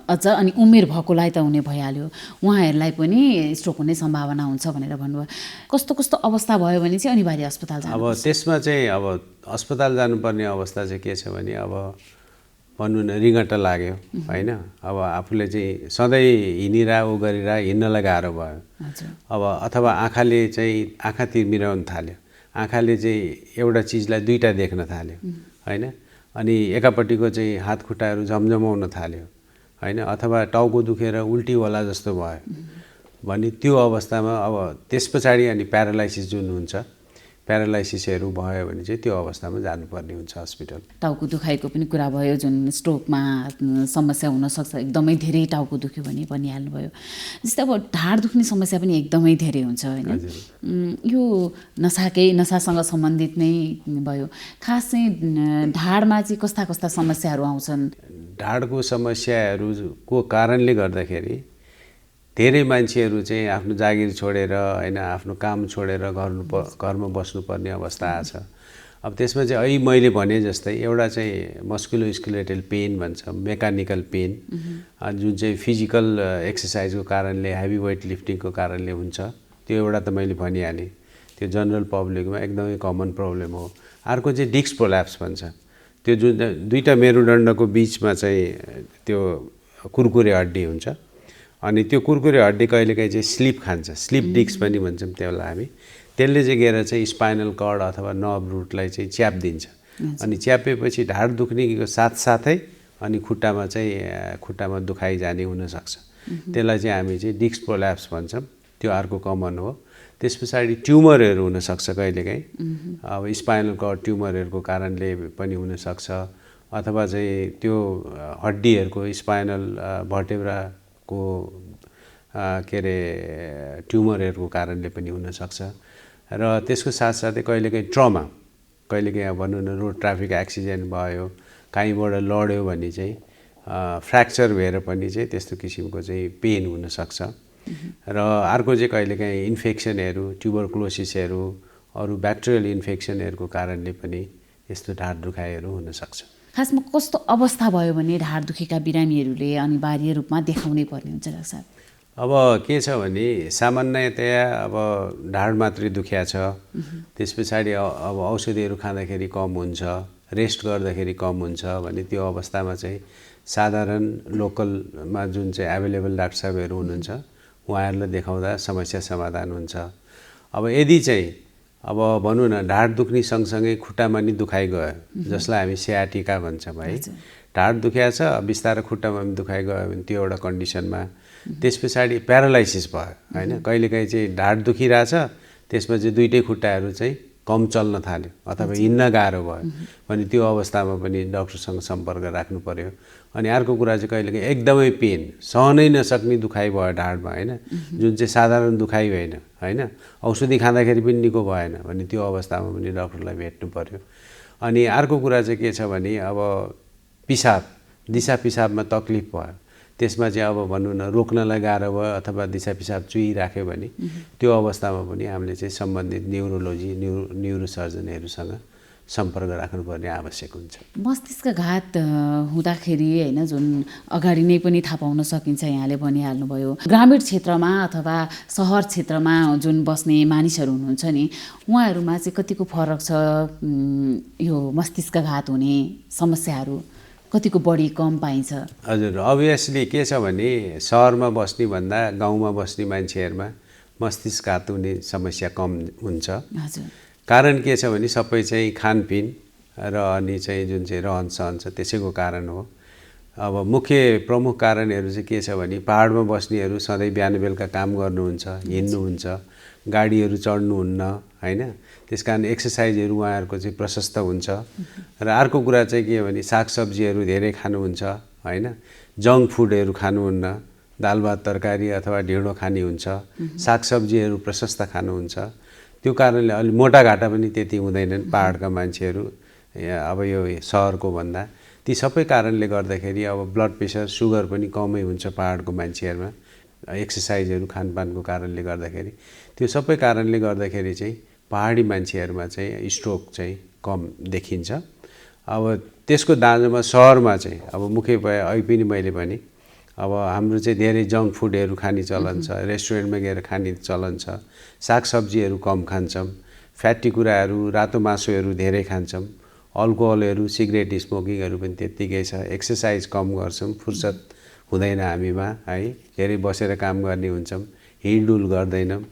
[SPEAKER 19] अझ अनि उमेर भएकोलाई त हुने भइहाल्यो, उहाँहरूलाई पनि स्ट्रोक हुने सम्भावना हुन्छ भनेर भन्नुभयो। कस्तो कस्तो अवस्था भयो भने चाहिँ अनिवार्य अस्पताल जानु?
[SPEAKER 18] अब त्यसमा चाहिँ अब अस्पताल जानुपर्ने अवस्था चाहिँ के छ भने अब भन्नु न रिङ्गटा लाग्यो हैन, अब आफूले चाहिँ सधैँ हिँडिरा उ गरिरा हिँड्नलाई गाह्रो भयो, अब अथवा आँखाले चाहिँ आँखा तिर्मिराउन थाल्यो, आँखाले चाहिँ एउटा चिजलाई दुईटा देख्न थाल्यो हैन, अनि एकापट्टिको चाहिँ हात खुट्टाहरू झमझमाउन थाल्यो हैन, अथवा टाउको दुखेर उल्टी होला जस्तो भयो भने त्यो अवस्थामा अब त्यस पछाडि अनि प्यारालाइसिस जुन हुन्छ, प्यारालाइसिसहरू भयो भने चाहिँ त्यो अवस्थामा जानुपर्ने हुन्छ हस्पिटल।
[SPEAKER 19] टाउको दुखाइको पनि कुरा भयो, जुन स्ट्रोकमा समस्या हुनसक्छ, एकदमै धेरै टाउको दुख्यो भने भनिहाल्नुभयो। जस्तै अब ढाड दुख्ने समस्या पनि एकदमै धेरै हुन्छ होइन, यो नसासँग सम्बन्धित नै भयो। खास चाहिँ ढाडमा चाहिँ कस्ता कस्ता समस्याहरू आउँछन्?
[SPEAKER 18] ढाडको समस्याहरूको कारणले गर्दाखेरि धेरै मान्छेहरू चाहिँ आफ्नो जागिर छोडेर हैन, आफ्नो काम छोडेर घरमा बस्नुपर्ने अवस्था आछ। अब त्यसमा चाहिँ अहिले मैले भने जस्तै एउटा चाहिँ मस्कुलोस्केलेटल पेन भन्छ, मेकानिकल पेन, जुन चाहिँ फिजिकल एक्सर्साइजको कारणले, हेभी वेट लिफ्टिङको कारणले हुन्छ, त्यो एउटा त मैले भनिहालेँ, त्यो जनरल पब्लिकमा एकदमै कमन प्रब्लम हो। अर्को चाहिँ डिस्क प्रोल्याप्स भन्छ, त्यो जुन दुईटा मेरुदण्डको बिचमा चाहिँ त्यो कुरकुरे हड्डी हुन्छ, अनि त्यो कुरकुरे हड्डी कहिलेकाहीँ चाहिँ स्लिप खान्छ, स्लिप डिस्क पनि भन्छौँ त्यसलाई हामी। त्यसले चाहिँ गएर चाहिँ स्पाइनल कर्ड अथवा नर्भ रुटलाई चाहिँ च्याप दिन्छ, अनि च्यापेपछि ढाड दुख्नेको साथसाथै अनि खुट्टामा दुखाइ जाने हुनसक्छ। त्यसलाई चाहिँ हामी चाहिँ डिस्क प्रोल्याप्स भन्छौँ, त्यो अर्को कमन हो। त्यस पछाडि ट्युमरहरू हुनसक्छ कहिलेकाहीँ, अब स्पाइनल कर्ड ट्युमरहरूको कारणले पनि हुनसक्छ, अथवा चाहिँ त्यो हड्डीहरूको स्पाइनल भर्टेब्राको के अरे ट्युमरहरूको कारणले पनि हुनसक्छ। र त्यसको साथसाथै कहिलेकाहीँ ट्रमा, कहिलेकाहीँ भनौँ न रोड ट्राफिक एक्सिडेन्ट भयो, कहीँबाट लड्यो भने चाहिँ फ्र्याक्चर भएर पनि चाहिँ त्यस्तो किसिमको चाहिँ पेन हुनसक्छ। र अर्को चाहिँ कहिलेकाहीँ इन्फेक्सनहरू, ट्युबरक्लोसिसहरू, अरू ब्याक्टेरियल इन्फेक्सनहरूको कारणले पनि यस्तो ढाड दुखाइहरू हुनसक्छ।
[SPEAKER 19] खासमा कस्तो अवस्था भयो भने ढाड दुखेका बिरामीहरूले अनिवार्य रूपमा देखाउनै पर्ने हुन्छ डाक्टर साहब?
[SPEAKER 18] अब के छ भने सामान्यतया अब ढाड मात्रै दुख्या छ, त्यस पछाडि अब औषधिहरू खाँदाखेरि कम हुन्छ, रेस्ट गर्दाखेरि कम हुन्छ भने त्यो अवस्थामा चाहिँ साधारण लोकलमा जुन चाहिँ एभाइलेबल डाक्टर साहबहरू हुनुहुन्छ उहाँहरूलाई देखाउँदा समस्या समाधान हुन्छ। अब यदि चाहिँ अब भनौँ न ढाड दुख्ने सँगसँगै खुट्टामा नि दुखाइ गयो, जसलाई हामी सियाटिका भन्छौँ है, ढाड दुख्या छ बिस्तारै खुट्टामा पनि दुखाइ गयो भने त्यो एउटा कन्डिसनमा, त्यस पछाडि प्यारालाइसिस भयो होइन, कहिलेकाहीँ चाहिँ ढाड दुखिरहेछ त्यसमा चाहिँ दुइटै खुट्टाहरू चाहिँ कम चल्न थाल्यो अथवा हिँड्न गाह्रो भयो भने त्यो अवस्थामा पनि डाक्टरसँग सम्पर्क राख्नु पर्यो। अनि अर्को कुरा चाहिँ कहिलेकाहीँ एकदमै पेन, सहनै नसक्ने दुखाइ भयो ढाडमा होइन, जुन चाहिँ साधारण दुखाइ होइन होइन, औषधि खाँदाखेरि पनि निको भएन भने त्यो अवस्थामा पनि डाक्टरलाई भेट्नु पर्यो। अनि अर्को कुरा चाहिँ के छ भने अब पिसाब, दिशा पिसाबमा तकलिफ भयो, त्यसमा चाहिँ अब भनौँ न रोक्नलाई गाह्रो भयो अथवा दिशा पिसाब चुहिराख्यो भने त्यो अवस्थामा पनि हामीले चाहिँ सम्बन्धित न्युरोलोजी न्युरोसर्जनहरूसँग सम्पर्क राख्नुपर्ने आवश्यक हुन्छ।
[SPEAKER 19] मस्तिष्कघात हुँदाखेरि होइन जुन अगाडि नै पनि थाहा पाउन सकिन्छ, यहाँले भनिहाल्नुभयो। ग्रामीण क्षेत्रमा अथवा सहर क्षेत्रमा जुन बस्ने मानिसहरू हुनुहुन्छ नि, उहाँहरूमा चाहिँ कतिको फरक छ यो मस्तिष्कघात हुने समस्याहरू, कतिको बढी कम पाइन्छ?
[SPEAKER 18] हजुर, अभियसली के छ भने सहरमा बस्ने भन्दा गाउँमा बस्ने मान्छेहरूमा मस्तिष्कघात हुने समस्या कम हुन्छ।
[SPEAKER 19] हजुर,
[SPEAKER 18] कारण के छ भने सबै चाहिँ खानपिन र अनि चाहिँ जुन चाहिँ रहन सहन छ त्यसैको कारण हो। अब मुख्य प्रमुख कारणहरू चाहिँ के छ भने पहाडमा बस्नेहरू सधैँ बिहान बेलुका काम गर्नुहुन्छ, हिँड्नुहुन्छ, गाडीहरू चढ्नुहुन्न होइन, त्यस कारण एक्सर्साइजहरू उहाँहरूको चाहिँ प्रशस्त हुन्छ। र अर्को कुरा चाहिँ के भने सागसब्जीहरू धेरै खानुहुन्छ होइन, जङ्क फुडहरू खानुहुन्न, दाल भात तरकारी अथवा ढिँडो खाने हुन्छ, सागसब्जीहरू प्रशस्त खानुहुन्छ। त्यो कारणले अलि मोटाघाटा पनि त्यति हुँदैनन् पहाडका मान्छेहरू अब यो सहरको भन्दा। ती सबै कारणले गर्दाखेरि अब ब्लड प्रेसर सुगर पनि कमै हुन्छ पहाडको मान्छेहरूमा, एक्सर्साइजहरू खानपानको कारणले गर्दाखेरि। त्यो सबै कारणले गर्दाखेरि चाहिँ पहाडी मान्छेहरूमा चाहिँ स्ट्रोक चाहिँ कम देखिन्छ। अब त्यसको दाँजोमा सहरमा चाहिँ अब मुख्य अहिले पनि मैले भने अब हाम्रो चाहिँ धेरै जङ्क फुडहरू खाने चलन छ, रेस्टुरेन्टमा गएर खाने चलन छ, सागसब्जीहरू कम खान्छौँ, फ्याटी कुराहरू रातो मासुहरू धेरै खान्छौँ, अल्कोहलहरू सिगरेट स्मोकिङहरू पनि त्यत्तिकै छ, एक्सर्साइज कम गर्छौँ, फुर्सद हुँदैन हामीमा है, धेरै बसेर काम गर्ने हुन्छौँ, हिँडडुल गर्दैनौँ,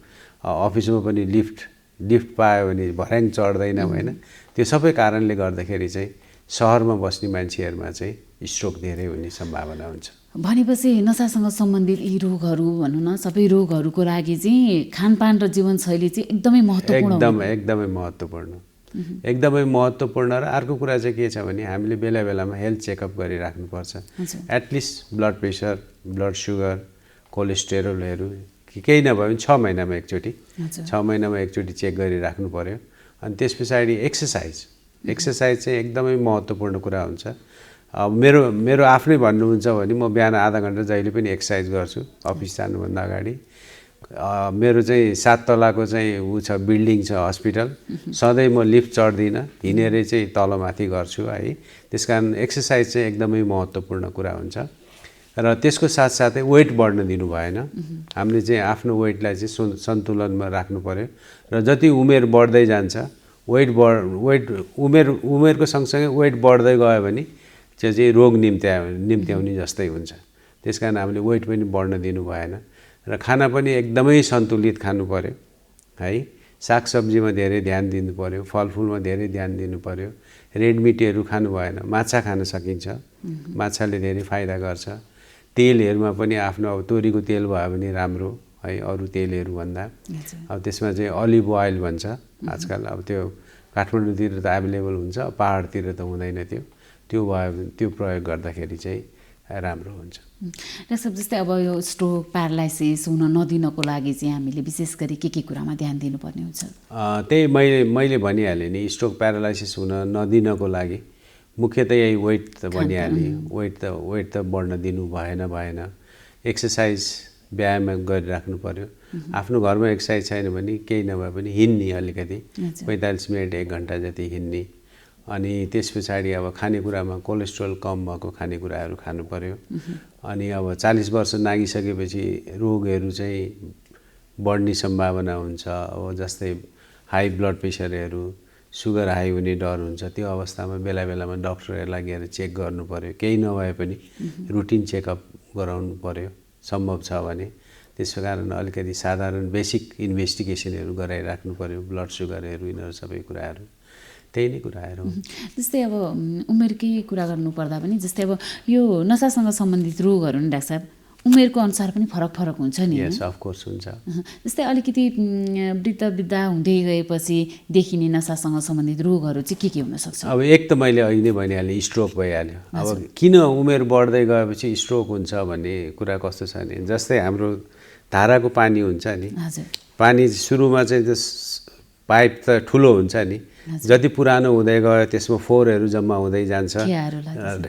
[SPEAKER 18] अफिसमा पनि लिफ्ट पायो भने भर्याङ चढ्दैनौँ होइन। त्यो सबै कारणले गर्दाखेरि चाहिँ सहरमा बस्ने मान्छेहरूमा चाहिँ स्ट्रोक धेरै हुने सम्भावना हुन्छ।
[SPEAKER 19] भनेपछि नसासँग सम्बन्धित यी रोगहरू भनौँ न, सबै रोगहरूको लागि चाहिँ खानपान र जीवनशैली चाहिँ एकदमै महत्त्वपूर्ण,
[SPEAKER 18] एकदमै महत्त्वपूर्ण, एकदमै महत्त्वपूर्ण। र अर्को कुरा चाहिँ के छ भने हामीले बेला बेलामा हेल्थ चेकअप गरिराख्नुपर्छ। At least blood pressure, blood sugar, कोलेस्टेरोलहरू केही नभए पनि 6 महिनामा एकचोटि 6 महिनामा एकचोटि चेक गरिराख्नु पर्यो। अनि त्यस पछाडि एक्सर्साइज चाहिँ एकदमै महत्त्वपूर्ण कुरा हुन्छ। अब मेरो आफ्नै भन्नुहुन्छ भने म बिहान आधा घन्टा जहिले पनि एक्सर्साइज गर्छु अफिस जानुभन्दा अगाडि। मेरो चाहिँ 7 तलाको चाहिँ छ बिल्डिङ छ हस्पिटल, सधैँ म लिफ्ट चढ्दिनँ, हिँडेरै चाहिँ तलमाथि गर्छु है। त्यस कारण एक्सर्साइज चाहिँ एकदमै महत्त्वपूर्ण कुरा हुन्छ। र त्यसको साथसाथै वेट बढ्न दिनु भएन। हामीले चाहिँ आफ्नो वेटलाई चाहिँ सन्तुलनमा राख्नु पर्यो। र जति उमेर बढ्दै जान्छ उमेरको सँगसँगै वेट बढ्दै गयो भने चाहिँ रोग निम्त्याउने जस्तै हुन्छ। त्यस कारण हामीले वेट पनि बढ्न दिनु भएन। र खाना पनि एकदमै सन्तुलित खानु पर्यो है। सागसब्जीमा धेरै ध्यान दिनु पर्यो, फलफुलमा धेरै ध्यान दिनु पर्यो, रेड मिटहरू खानु भएन, माछा खान सकिन्छ, माछाले धेरै फाइदा गर्छ। तेलहरूमा पनि आफ्नो अब तोरीको तेल भयो भने राम्रो है अरू तेलहरू भन्दा। अब त्यसमा चाहिँ अलिभ ओइल भन्छ आजकल, अब त्यो काठमाडौँतिर त एभाइलेबल हुन्छ, पहाडतिर त हुँदैन त्यो भयो भने त्यो प्रयोग गर्दाखेरि चाहिँ राम्रो हुन्छ।
[SPEAKER 19] डाक्टर साहब, जस्तै अब यो स्ट्रोक प्यारालाइसिस हुन नदिनको लागि चाहिँ हामीले विशेष गरी के कुरामा ध्यान दिनुपर्ने हुन्छ?
[SPEAKER 18] त्यही मैले भनिहालेँ नि, स्ट्रोक प्यारालाइसिस हुन नदिनको लागि मुख्यतः यही वेट त भनिहालेँ, वेट त बढ्न दिनु भएन। एक्सर्साइज व्यायाम गरिराख्नु पर्यो। आफ्नो घरमा एक्सर्साइज छैन भने केही नभए पनि हिँड्ने अलिकति 45 मिनट 1 घन्टा जति हिँड्ने। अनि त्यस पछाडि अब खानेकुरामा कोलेस्ट्रोल कम भएको खानेकुराहरू खानु पर्यो। अनि अब 40 वर्ष नागिसकेपछि रोगहरू चाहिँ बढ्ने सम्भावना हुन्छ। अब जस्तै हाई ब्लड प्रेसरहरू, सुगर हाई हुने डर हुन्छ। त्यो अवस्थामा बेला बेलामा डक्टरहरूलाई गएर चेक गर्नु पर्यो। केही नभए पनि रुटिन चेकअप गराउनु पर्यो सम्भव छ भने। त्यसको कारण अलिकति साधारण बेसिक इन्भेस्टिगेसनहरू गराइराख्नु पर्यो, ब्लड सुगरहरू, यिनीहरू सबै कुराहरू त्यही नै कुराहरू।
[SPEAKER 19] जस्तै अब उमेरकै कुरा गर्नुपर्दा पनि जस्तै अब यो नसासँग सम्बन्धित रोगहरू नि डाक्टर साहब उमेरको अनुसार पनि फरक हुन्छ नि?
[SPEAKER 18] यस, अफ कोर्स हुन्छ।
[SPEAKER 19] जस्तै अलिकति वृद्ध हुँदै गएपछि देखिने नसासँग सम्बन्धित रोगहरू चाहिँ के हुनसक्छ?
[SPEAKER 18] अब एक त मैले अहिले नै भनिहालेँ, स्ट्रोक भइहाल्यो। अब किन उमेर बढ्दै गएपछि स्ट्रोक हुन्छ भन्ने कुरा कस्तो छ भने, जस्तै हाम्रो धाराको पानी हुन्छ नि, पानी सुरुमा चाहिँ पाइप त ठुलो हुन्छ नि, जति पुरानो हुँदै गयो त्यसमा फोहोरहरू जम्मा हुँदै जान्छ,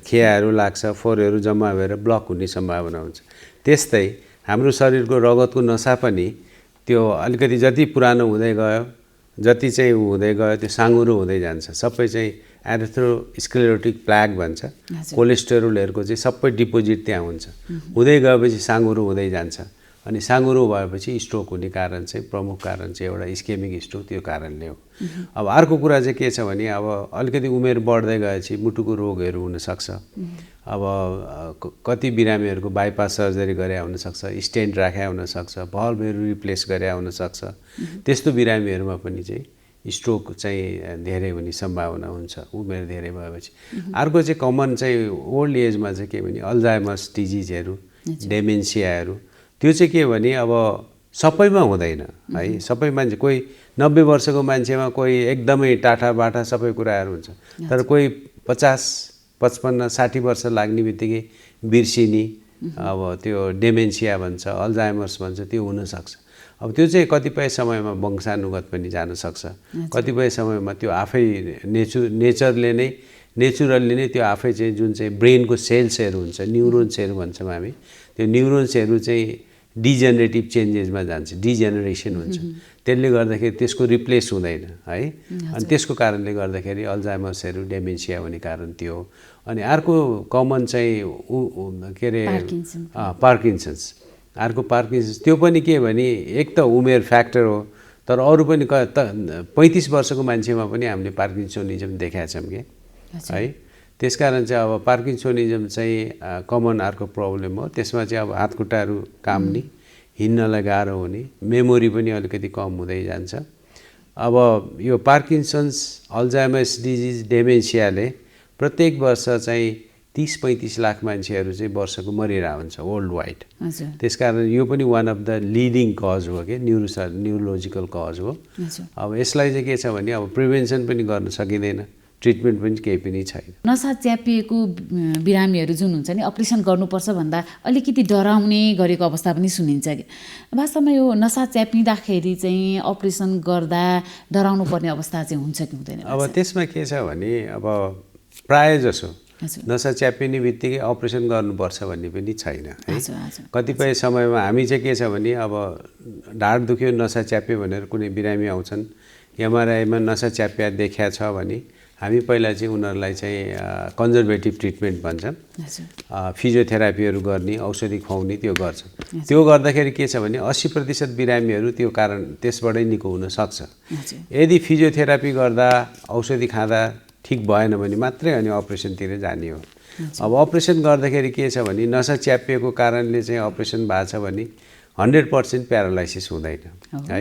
[SPEAKER 18] खियाहरू लाग्छ, फोहोरहरू जम्मा भएर ब्लक हुने सम्भावना हुन्छ। त्यस्तै हाम्रो शरीरको रगतको नसा पनि त्यो अलिकति जति पुरानो हुँदै गयो जति चाहिँ ऊ हुँदै गयो त्यो साँघुरो हुँदै जान्छ। सबै चाहिँ एरिथ्रोस्क्लेरोटिक प्लाग भन्छ, कोलेस्टेरोलहरूको चाहिँ सबै डिपोजिट त्यहाँ हुन्छ। हुँदै गएपछि साँघुरो हुँदै जान्छ अनि साँघुरो भएपछि स्ट्रोक हुने कारण चाहिँ प्रमुख कारण चाहिँ एउटा इस्केमिक स्ट्रोक त्यो कारणले हो। अब अर्को कुरा चाहिँ के छ भने अब अलिकति उमेर बढ्दै गएपछि मुटुको रोगहरू हुनसक्छ। अब कति बिरामीहरूको बाइपास सर्जरी गरे हुनसक्छ, स्टेन्ट राखे हुनसक्छ, भल्भहरू रिप्लेस गरे हुनसक्छ। त्यस्तो बिरामीहरूमा पनि चाहिँ स्ट्रोक चाहिँ धेरै हुने सम्भावना हुन्छ उमेर धेरै भएपछि। अर्को चाहिँ कमन चाहिँ ओल्ड एजमा चाहिँ के भने अल्जाइमर्स डिजिजहरू, डेमेन्सियाहरू, त्यो चाहिँ के भने अब सबैमा हुँदैन है। सबै मान्छे कोही 90 वर्षको मान्छेमा कोही एकदमै टाठा बाठा सबै कुराहरू हुन्छ, तर कोही 50, 55, 60 वर्ष लाग्ने बित्तिकै बिर्सिने, अब त्यो डेमेन्सिया भन्छ, अल्जाइमर्स भन्छ, त्यो हुनसक्छ। अब त्यो चाहिँ कतिपय समयमा वंशानुगत पनि जान सक्छ, कतिपय समयमा त्यो आफै नेचुरल्ली नै त्यो आफै चाहिँ जुन चाहिँ ब्रेनको सेल्सहरू हुन्छ, न्युरोन्सहरू भन्छौँ हामी, त्यो न्युरोन्सहरू चाहिँ डिजेनरेटिभ चेन्जेसमा जान्छ, डिजेनरेसन हुन्छ। त्यसले गर्दाखेरि त्यसको रिप्लेस हुँदैन है। अनि त्यसको कारणले गर्दाखेरि अल्जाइमर्सहरू, डेमेन्सिया हुने कारण त्यो हो। अनि अर्को कमन चाहिँ के अरे पार्किन्सन्स। अर्को पार्किन्सन्स त्यो पनि के भने एक त उमेर फ्याक्टर हो, तर अरू पनि 35 वर्षको मान्छेमा पनि हामीले पार्किन्सोनिजम देखाएको छौँ कि है। त्यसकारण चाहिँ अब पार्किन्सोनिजम चाहिँ कमन अर्को प्रब्लम हो। त्यसमा चाहिँ अब हातखुट्टाहरू काम्ने, हिँड्नलाई गाह्रो हुने, मेमोरी पनि अलिकति कम हुँदै जान्छ। अब यो पार्किन्सन्स, अल्जाइमर्स डिजिज, डेमेन्सियाले प्रत्येक वर्ष चाहिँ 30-35 लाख मान्छेहरू चाहिँ वर्षको मरिरहेको हुन्छ वर्ल्ड वाइड। त्यसकारण यो पनि one of the leading cause हो कि न्युरोलोजिकल कज हो। अब यसलाई चाहिँ के छ भने अब प्रिभेन्सन पनि गर्न सकिँदैन, ट्रिटमेन्ट पनि केही पनि छैन।
[SPEAKER 19] नसा च्यापिएको बिरामीहरू जुन हुन्छ नि अपरेसन गर्नुपर्छ भन्दा अलिकति डराउने गरेको अवस्था पनि सुनिन्छ कि वास्तवमा यो नसा च्यापिँदाखेरि चाहिँ अपरेसन गर्दा डराउनु पर्ने अवस्था चाहिँ हुन्छ कि हुँदैन?
[SPEAKER 18] अब त्यसमा के छ भने अब प्राय जसो नसा च्यापिने बित्तिकै अपरेसन गर्नुपर्छ भन्ने पनि छैन है। कतिपय समयमा हामी चाहिँ के छ भने अब ढाड दुख्यो नसा च्याप्यो भनेर कुनै बिरामी आउँछन्, एमआरआईमा नसा च्याप्या देखिया छ भने हामी पहिला चाहिँ उनीहरूलाई चाहिँ कन्जर्भेटिभ ट्रिटमेन्ट भन्छन्, फिजियोथेरापीहरू गर्ने, औषधि खुवाउने त्यो गर्छ। त्यो गर्दाखेरि के छ भने 80% बिरामीहरू त्यो कारण त्यसबाटै निको हुनसक्छ। यदि फिजियोथेरापी गर्दा औषधि खाँदा ठिक भएन भने मात्रै अनि अपरेसनतिर जाने हो। अब अपरेसन गर्दाखेरि के छ भने नसा च्यापिएको कारणले चाहिँ अपरेसन भएको छ भने 100% प्यारालाइसिस हुँदैन है।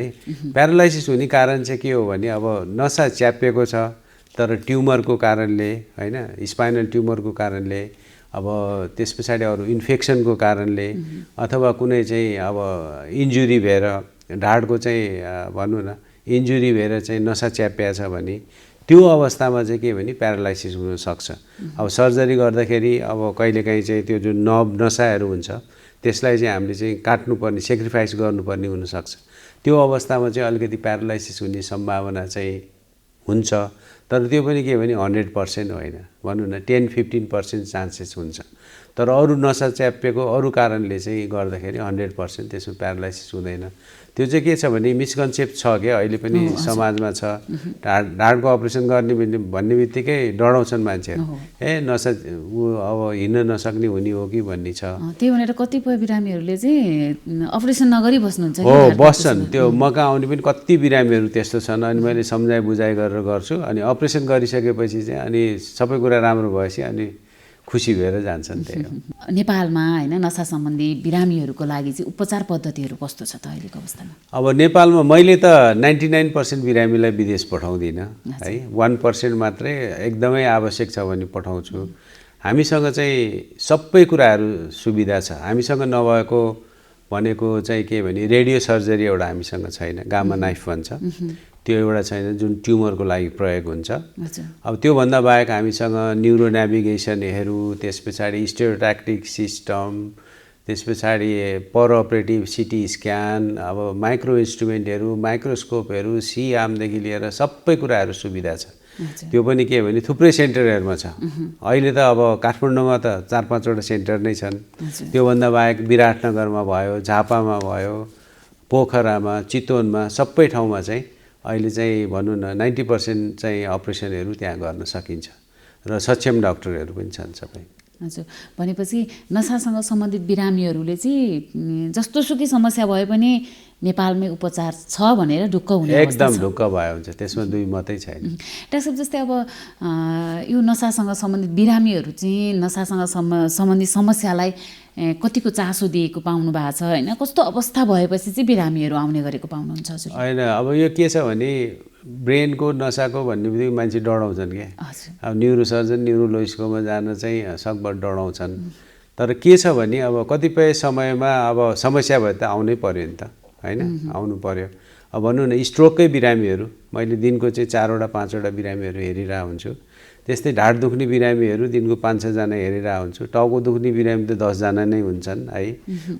[SPEAKER 18] प्यारालाइसिस हुने कारण चाहिँ के हो भने अब नसा च्यापिएको छ तर ट्युमरको कारणले होइन, स्पाइनल ट्युमरको कारणले, अब त्यस पछाडि अरू इन्फेक्सनको कारणले अथवा कुनै चाहिँ अब इन्जुरी भएर ढाडको चाहिँ भनौँ न इन्जुरी भएर चाहिँ नसा च्याप्या छ भने त्यो अवस्थामा चाहिँ के भने प्यारालाइसिस हुनसक्छ। अब सर्जरी गर्दाखेरि अब कहिलेकाहीँ चाहिँ त्यो जुन नर्भ नसाहरू हुन्छ त्यसलाई चाहिँ हामीले चाहिँ काट्नुपर्ने, सेक्रिफाइस गर्नुपर्ने हुनसक्छ। त्यो अवस्थामा चाहिँ अलिकति प्यारालाइसिस हुने सम्भावना चाहिँ हुन्छ, तर त्यो पनि के भने 100% होइन, भनौँ न 10-15% चान्सेस हुन्छ। तर अरू नसा च्यापिएको अरू कारणले चाहिँ गर्दाखेरि 100% त्यसमा प्यारालाइसिस हुँदैन। त्यो चाहिँ के छ भने मिसकन्सेप्ट छ क्या अहिले पनि समाजमा छ। ढाडको अपरेसन गर्ने भन्ने बित्तिकै डराउँछन् मान्छेहरू, ए नसा अब हिँड्न नसक्ने हुने हो कि भन्ने छ।
[SPEAKER 19] त्यही भनेर कतिपय बिरामीहरूले चाहिँ अपरेसन नगरी बस्नुहुन्छ
[SPEAKER 18] हो, बस्छन्। त्यो मका आउने पनि कति बिरामीहरू त्यस्तो छन्। अनि मैले सम्झाइ बुझाइ गरेर गर्छु, अनि अपरेसन गरिसकेपछि चाहिँ अनि सबै कुरा राम्रो भएपछि अनि खुसी भएर जान्छन्। त्यही हो।
[SPEAKER 19] नेपालमा होइन नसा सम्बन्धी बिरामीहरूको लागि चाहिँ उपचार पद्धतिहरू कस्तो छ त अहिलेको अवस्थामा?
[SPEAKER 18] अब नेपालमा मैले त 99% बिरामीलाई विदेश पठाउँदिनँ है, 1% मात्रै एकदमै आवश्यक छ भने पठाउँछु। हामीसँग चाहिँ सबै कुराहरू सुविधा छ। हामीसँग नभएको भनेको चाहिँ के भने रेडियो सर्जरी एउटा हामीसँग छैन, गामा नाइफ भन्छ, त्यो एउटा छैन जुन ट्युमरको लागि प्रयोग हुन्छ। अब त्योभन्दा बाहेक हामीसँग न्युरो नेभिगेसनहरू, त्यस पछाडि स्टेरियोट्याक्टिक सिस्टम, त्यस पछाडि पर अपरेटिभ सिटी स्क्यान, अब माइक्रो इन्स्ट्रुमेन्टहरू, माइक्रोस्कोपहरू, सी आर्मदेखि लिएर सबै कुराहरू सुविधा छ। त्यो पनि के भने थुप्रै सेन्टरहरूमा छ। अहिले त अब काठमाडौँमा त 4-5वटा सेन्टर नै छन्। त्योभन्दा बाहेक विराटनगरमा भयो, झापामा भयो, पोखरामा, चितवनमा, सबै ठाउँमा चाहिँ अहिले चाहिँ भनौँ न 90% चाहिँ अपरेसनहरू त्यहाँ गर्न सकिन्छ र सक्षम डाक्टरहरू पनि छन् सबै।
[SPEAKER 19] हजुर, भनेपछि नसासँग सम्बन्धित बिरामीहरूले चाहिँ जस्तोसुकै समस्या भए पनि नेपालमै उपचार छ भनेर ढुक्क हुने अवस्था छ।
[SPEAKER 18] एकदम ढुक्क भयो हुन्छ, त्यसमा दुई मात्रै छैन।
[SPEAKER 19] डाक्टर साहब, जस्तै अब यो नसासँग सम्बन्धित बिरामीहरू चाहिँ नसासँग सम्बन्धित समस्यालाई कतिको चासो दिएको पाउनु भएको छ होइन? कस्तो अवस्था भएपछि चाहिँ बिरामीहरू आउने गरेको पाउनुहुन्छ हजुर?
[SPEAKER 18] होइन, अब यो के छ भने ब्रेनको नसाको भन्ने बित्तिकै मान्छे डराउँछन् क्या। अब न्युरोसर्जन न्युरोलोजिस्टकोमा जान चाहिँ सकभर डराउँछन्। तर के छ भने अब कतिपय समयमा अब समस्या भए त आउनै पर्यो नि त होइन, आउनु पर्यो। अब भनौँ न स्ट्रोककै बिरामीहरू मैले दिनको चाहिँ 4वटा 5वटा बिरामीहरू हेरिरहेको हुन्छु। त्यस्तै ढाड दुख्ने बिरामीहरू दिनको 5-6 जना हेरिरहेको हुन्छु। टाउको दुख्ने बिरामी त 10 जना नै हुन्छन् है।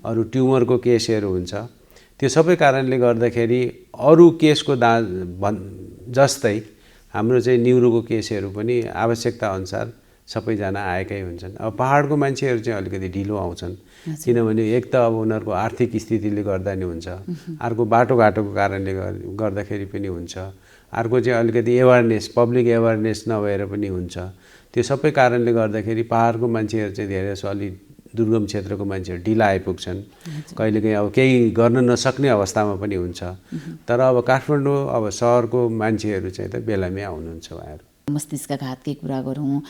[SPEAKER 18] अरू ट्युमरको केसहरू हुन्छ। त्यो सबै कारणले गर्दाखेरि अरू केसको जस्तै हाम्रो चाहिँ न्युरोको केसहरू पनि आवश्यकता अनुसार सबैजना आएकै हुन्छन्। अब पहाडको मान्छेहरू चाहिँ अलिकति ढिलो आउँछन्, किनभने एक त अब उनीहरूको आर्थिक स्थितिले गर्दा नि हुन्छ, अर्को बाटोघाटोको कारणले गर्दाखेरि पनि हुन्छ, अर्को चाहिँ अलिकति एवारनेस पब्लिक एवारनेस नभएर पनि हुन्छ। त्यो सबै कारणले गर्दाखेरि पहाडको मान्छेहरू चाहिँ धेरै जसो अलि दुर्गम क्षेत्रको मान्छेहरू ढिला आइपुग्छन्, कहिलेकाहीँ अब केही गर्न नसक्ने अवस्थामा पनि हुन्छ। तर अब काठमाडौँ अब सहरको मान्छेहरू चाहिँ त बेलामै आउनुहुन्छ उहाँहरू।
[SPEAKER 19] मस्तिष्कघातकै कुरा गरौँ,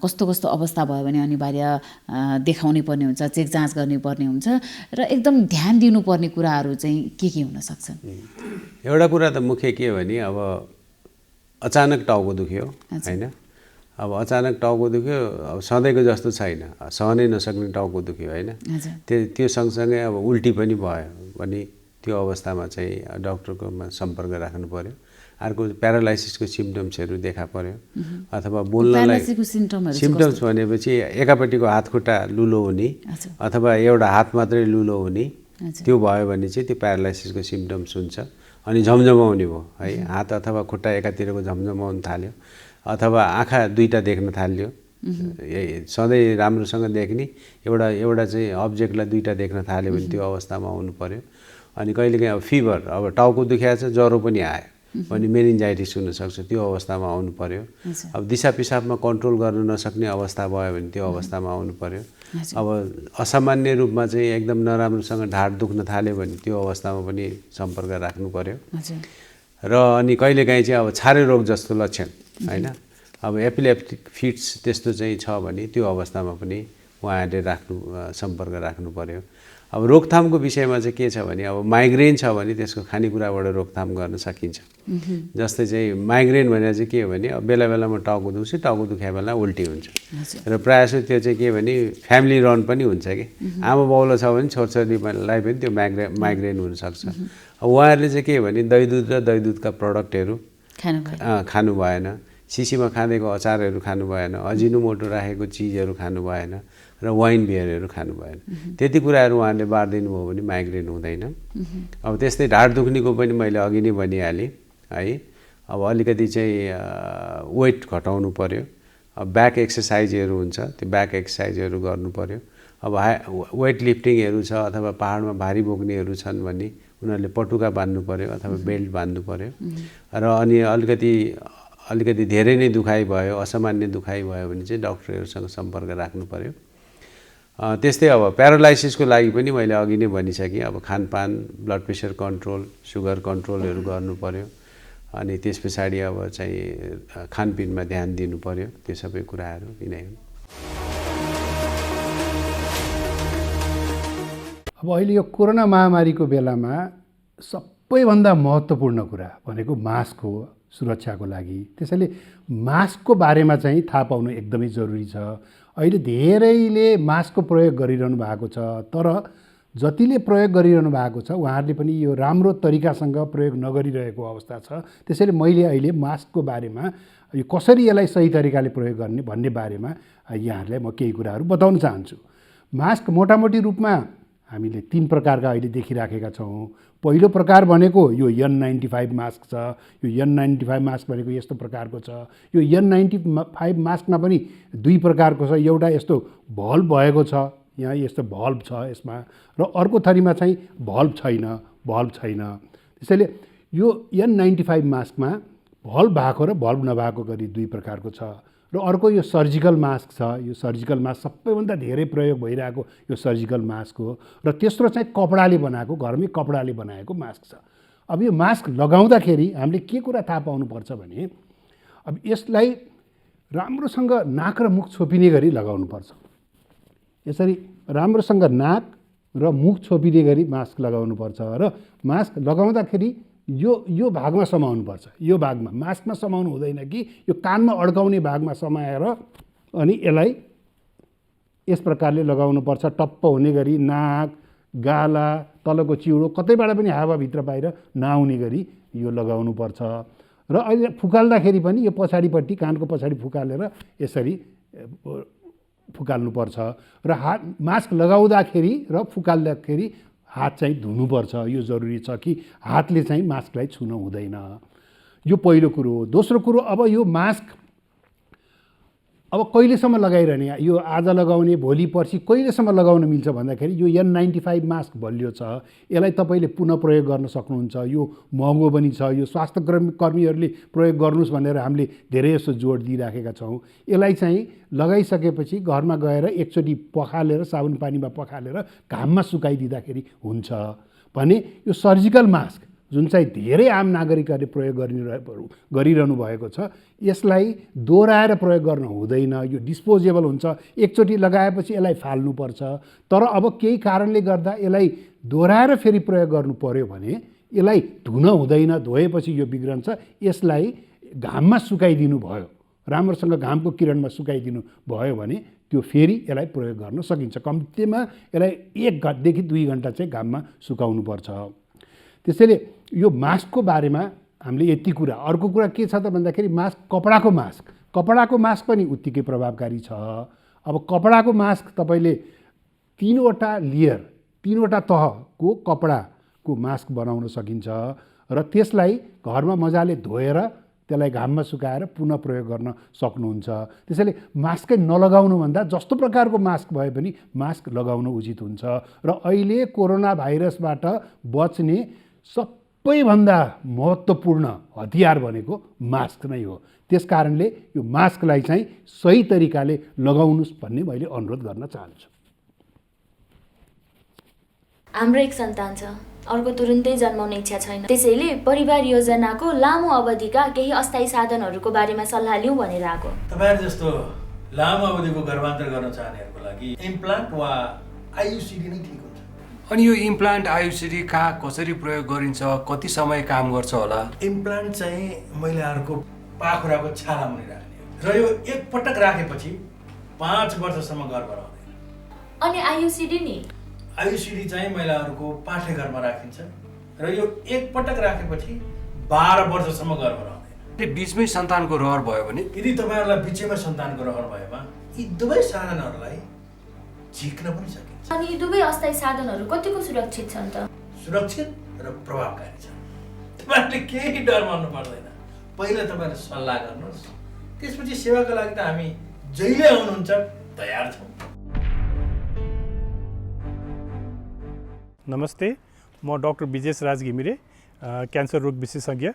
[SPEAKER 19] कस्तो कस्तो अवस्था भयो भने अनिवार्य देखाउनै पर्ने हुन्छ, चेक जाँच गर्ने पर्ने हुन्छ र एकदम ध्यान दिनुपर्ने कुराहरू चाहिँ के हुन सक्छन्?
[SPEAKER 18] एउटा कुरा त मुख्य के भने अब अचानक टाउको दुख्यो होइन, अब अचानक टाउको दुख्यो, अब सधैँको जस्तो छैन, सहनै नसक्ने टाउको दुख्यो होइन, त्यो सँगसँगै अब उल्टी पनि भयो भने त्यो अवस्थामा चाहिँ डक्टरकोमा सम्पर्क राख्नु पर्यो। अर्को प्यारालाइसिसको सिम्टम्सहरू देखा पर्यो अथवा बोल्नलाई सिम्टम्स भनेपछि एकापट्टिको हात खुट्टा लुलो हुने अथवा एउटा हात मात्रै लुलो हुने, त्यो भयो भने चाहिँ त्यो प्यारालाइसिसको सिम्टम्स हुन्छ। अनि झमझमाउने भयो है, हात अथवा खुट्टा एकातिरको झमझमाउनु थाल्यो अथवा आँखा दुईटा देख्न थाल्यो, सधैँ राम्रोसँग देख्ने एउटा चाहिँ अब्जेक्टलाई दुईटा देख्न थाल्यो भने त्यो अवस्थामा आउनु पर्यो। अनि कहिलेकाहीँ अब फिभर, अब टाउको दुखिया छ ज्वरो पनि आयो भने मेनिन्जाइटिस हुनसक्छ, त्यो अवस्थामा आउनु पर्यो। अब दिशा पिसाबमा कन्ट्रोल गर्न नसक्ने अवस्था भयो भने त्यो अवस्थामा आउनु पर्यो। अब असामान्य रूपमा चाहिँ एकदम नराम्रोसँग ढाड दुख्न थाल्यो भने त्यो अवस्थामा पनि सम्पर्क राख्नु पर्यो। र अनि कहिलेकाहीँ चाहिँ अब छारे रोग जस्तो लक्षण होइन, अब एपिलेप्टिक फिट्स त्यस्तो चाहिँ छ भने त्यो अवस्थामा पनि उहाँहरूले सम्पर्क राख्नु पर्यो। अब रोकथामको विषयमा चाहिँ के छ भने अब माइग्रेन छ भने त्यसको खानेकुराबाट रोकथाम गर्न सकिन्छ। जस्तै चाहिँ माइग्रेन भनेर चाहिँ के हो भने अब बेला बेलामा टाउको दुख्छ, टाउको दुखाए बेला उल्टी हुन्छ र प्रायः जस्तो त्यो चाहिँ के भने फ्यामिली रन पनि हुन्छ कि आमा बाउलाई छ भने छोरछोरीलाई पनि त्यो माइग्रेन हुनसक्छ। अब उहाँहरूले चाहिँ के भने दही दुध र दही दुधका प्रडक्टहरू खानु भएन, सिसीमा खाँदेको अचारहरू खानु भएन, अजिनोमोटो राखेको चिजहरू खानु भएन र वाइन बियरहरू खानु भएन। त्यति कुराहरू उहाँहरूले बारिदिनु भयो भने माइग्रेन हुँदैन। अब त्यस्तै ढाड दुख्नेको पनि मैले अघि नै भनिहालेँ है। अब अलिकति चाहिँ वेट घटाउनु पर्यो, अब ब्याक एक्सर्साइजहरू हुन्छ त्यो ब्याक एक्सर्साइजहरू गर्नु पर्यो। अब वेट लिफ्टिङहरू छ अथवा पहाडमा भारी बोक्नेहरू छन् भने उनीहरूले पटुका बान्नु पर्यो अथवा बेल्ट बान्नु पर्यो। र अनि अलिकति धेरै नै दुखाइ भयो, असामान्य दुखाइ भयो भने चाहिँ डक्टरहरूसँग सम्पर्क राख्नु पर्यो। त्यस्तै अब प्यारालाइसिसको लागि पनि मैले अघि नै भनिसकेँ, अब खानपान, ब्लड प्रेसर कन्ट्रोल, सुगर कन्ट्रोलहरू गर्नु पर्यो। अनि त्यस पछाडि अब चाहिँ खानपिनमा ध्यान दिनु पर्यो। त्यो सबै कुराहरू यिनै हुन्।
[SPEAKER 20] अब अहिले यो कोरोना महामारीको बेलामा सबैभन्दा महत्त्वपूर्ण कुरा भनेको मास्क हो सुरक्षाको लागि। त्यसैले मास्कको बारेमा चाहिँ थाहा पाउनु एकदमै जरुरी छ। अहिले धेरैले मास्कको प्रयोग गरिरहनु भएको छ, तर जतिले प्रयोग गरिरहनु भएको छ उहाँहरूले पनि यो राम्रो तरिकासँग प्रयोग नगरिरहेको अवस्था छ। त्यसैले मैले अहिले मास्कको बारेमा यो कसरी यसलाई सही तरिकाले प्रयोग गर्ने भन्ने बारेमा यहाँहरूलाई म केही कुराहरू बताउन चाहन्छु। मास्क मोटामोटी रूपमा हामीले 3 प्रकारका अहिले देखिराखेका छौँ। पहिलो प्रकार भनेको यो N95 मास्क छ। यो N95 मास्क भनेको यस्तो प्रकारको छ। यो N95 मास्कमा पनि 2 प्रकारको छ। एउटा यस्तो भल्भ भएको छ, यहाँ यस्तो भल्भ छ यसमा, र अर्को थरीमा चाहिँ भल्भ छैन। त्यसैले यो N95 मास्कमा भल्भ भएको र भल्भ नभएको गरी दुई प्रकारको छ र अर्को यो सर्जिकल मास्क छ। यो सर्जिकल मास्क सबैभन्दा धेरै प्रयोग भइरहेको यो सर्जिकल मास्क हो र तेस्रो चाहिँ कपडाले बनाएको, घरमै कपडाले बनाएको मास्क छ। अब यो मास्क लगाउँदाखेरि हामीले के कुरा थाहा पाउनुपर्छ भने अब यसलाई राम्रोसँग नाक र मुख छोपिने गरी लगाउनुपर्छ। यसरी राम्रोसँग नाक र मुख छोपिने गरी मास्क लगाउनुपर्छ र मास्क लगाउँदाखेरि यो भागमा समाउनुपर्छ। यो भागमा मास्कमा समाउनु हुँदैन कि यो कानमा अड्काउने भागमा समाएर अनि यसलाई यस प्रकारले लगाउनुपर्छ। टप्प हुने गरी नाक, गाला, तलको चिउडो कतैबाट पनि हावाभित्र बाहिर नआउने गरी यो लगाउनुपर्छ र अहिले फुकाल्दाखेरि पनि यो पछाडिपट्टि कानको पछाडि फुकालेर यसरी फुकाल्नुपर्छ र मास्क लगाउँदाखेरि र फुकाल्दाखेरि हात चाहिँ धुनुपर्छ। यो जरुरी छ कि हातले चाहिँ मास्कलाई छुन हुँदैन। यो पहिलो कुरो हो। दोस्रो कुरो, अब यो मास्क अब कहिलेसम्म लगाइरहने, यो आज लगाउने, भोलि पर्सि कहिलेसम्म लगाउन मिल्छ भन्दाखेरि यो N95 मास्क बलियो छ। यसलाई तपाईँले पुनः प्रयोग गर्न सक्नुहुन्छ। यो महँगो पनि छ। यो स्वास्थ्य कर्मीहरूले प्रयोग गर्नुहोस् भनेर हामीले धेरै जस्तो जोड दिइराखेका छौँ। यसलाई चाहिँ लगाइसकेपछि घरमा गएर एकचोटि पखालेर साबुन पानीमा पखालेर घाममा सुकाइदिँदाखेरि हुन्छ भने यो सर्जिकल मास्क जुन चाहिँ धेरै आम नागरिकहरूले प्रयोग गरिरहनु भएको छ, यसलाई दोहोऱ्याएर प्रयोग गर्न हुँदैन। यो डिस्पोजेबल हुन्छ। एकचोटि लगाएपछि यसलाई फाल्नुपर्छ। तर अब केही कारणले गर्दा यसलाई दोहोऱ्याएर फेरि प्रयोग गर्नु पर्यो भने यसलाई धुन हुँदैन। धोएपछि यो बिग्रन्छ। यसलाई घाममा सुकाइदिनु भयो, राम्रोसँग घामको किरणमा सुकाइदिनु भयो भने त्यो फेरि यसलाई प्रयोग गर्न सकिन्छ। कम्तीमा यसलाई 1 घन्टादेखि 2 घन्टा चाहिँ घाममा सुकाउनुपर्छ। त्यसैले यो मास्कको बारेमा हामीले यति कुरा। अर्को कुरा के छ त भन्दाखेरि कपडाको मास्क पनि उत्तिकै प्रभावकारी छ। अब कपडाको मास्क तपाईँले 3वटा लेयर, 3वटा तहको कपडाको मास्क बनाउन सकिन्छ र त्यसलाई घरमा मजाले धोएर त्यसलाई घाममा सुकाएर पुनः प्रयोग गर्न सक्नुहुन्छ। त्यसैले मास्कै नलगाउनुभन्दा जस्तो प्रकारको मास्क भए पनि मास्क लगाउन उचित हुन्छ र अहिले कोरोना भाइरसबाट बच्ने सबैभन्दा महत्त्वपूर्ण हतियार भनेको मास्क नै हो। त्यसकारणले यो मास्कलाई चाहिँ सही तरिकाले लगाउनुहोस् भन्ने मैले अनुरोध गर्न चाहन्छु।
[SPEAKER 21] हाम्रो एक सन्तान छ, अर्को तुरुन्तै जन्माउने इच्छा छैन। त्यसैले परिवार योजनाको लामो अवधिका केही अस्थायी साधनहरूको बारेमा सल्लाह लिउँ भनेर आएको।
[SPEAKER 22] तपाईहरु जस्तो लामो अवधिको गर्भान्तर गर्न चाहनेहरूको लागि इम्प्लान्ट वा आयुसिडी नै ठिक हुन्छ।
[SPEAKER 23] अनि यो इम्प्लान्ट आयुसिडी कहाँ कसरी प्रयोग गरिन्छ, कति समय काम गर्छ होला?
[SPEAKER 22] इम्प्लान्ट चाहिँ महिलाहरूको पाखुराको छाला मुनि राख्ने र यो एक पटक राखेपछि 5 वर्षसम्म गर्भ रहँदैन।
[SPEAKER 21] अनि आयुसिडी नि?
[SPEAKER 22] आयुसिडी चाहिँ महिलाहरूको पाठेघरमा राखिन्छ र यो एक पटक राखेपछि 12 वर्षसम्म गर्भ रहँदैन।
[SPEAKER 23] बीचमै सन्तानको रहर भयो भने?
[SPEAKER 22] यदि तपाईहरुलाई बीचैमा सन्तानको रहर भएमा यी दुवै साधनहरूलाई झिक्न पनि सकिन्छ।
[SPEAKER 21] अनि यी दुवै अस्थायी साधनहरू कतिको सुरक्षित छन् त?
[SPEAKER 22] सुरक्षित र प्रभावकारी छन्। तपाईहरुले केही डर मान्नु पर्दैन। पहिला तपाईहरु सल्लाह गर्नुहोस्, त्यसपछि सेवाको लागि त हामी जहिले आउनुहुन्छ तयार छौँ।
[SPEAKER 24] नमस्ते, म डाक्टर विजेश राज घिमिरे, क्यान्सर रोग विशेषज्ञ।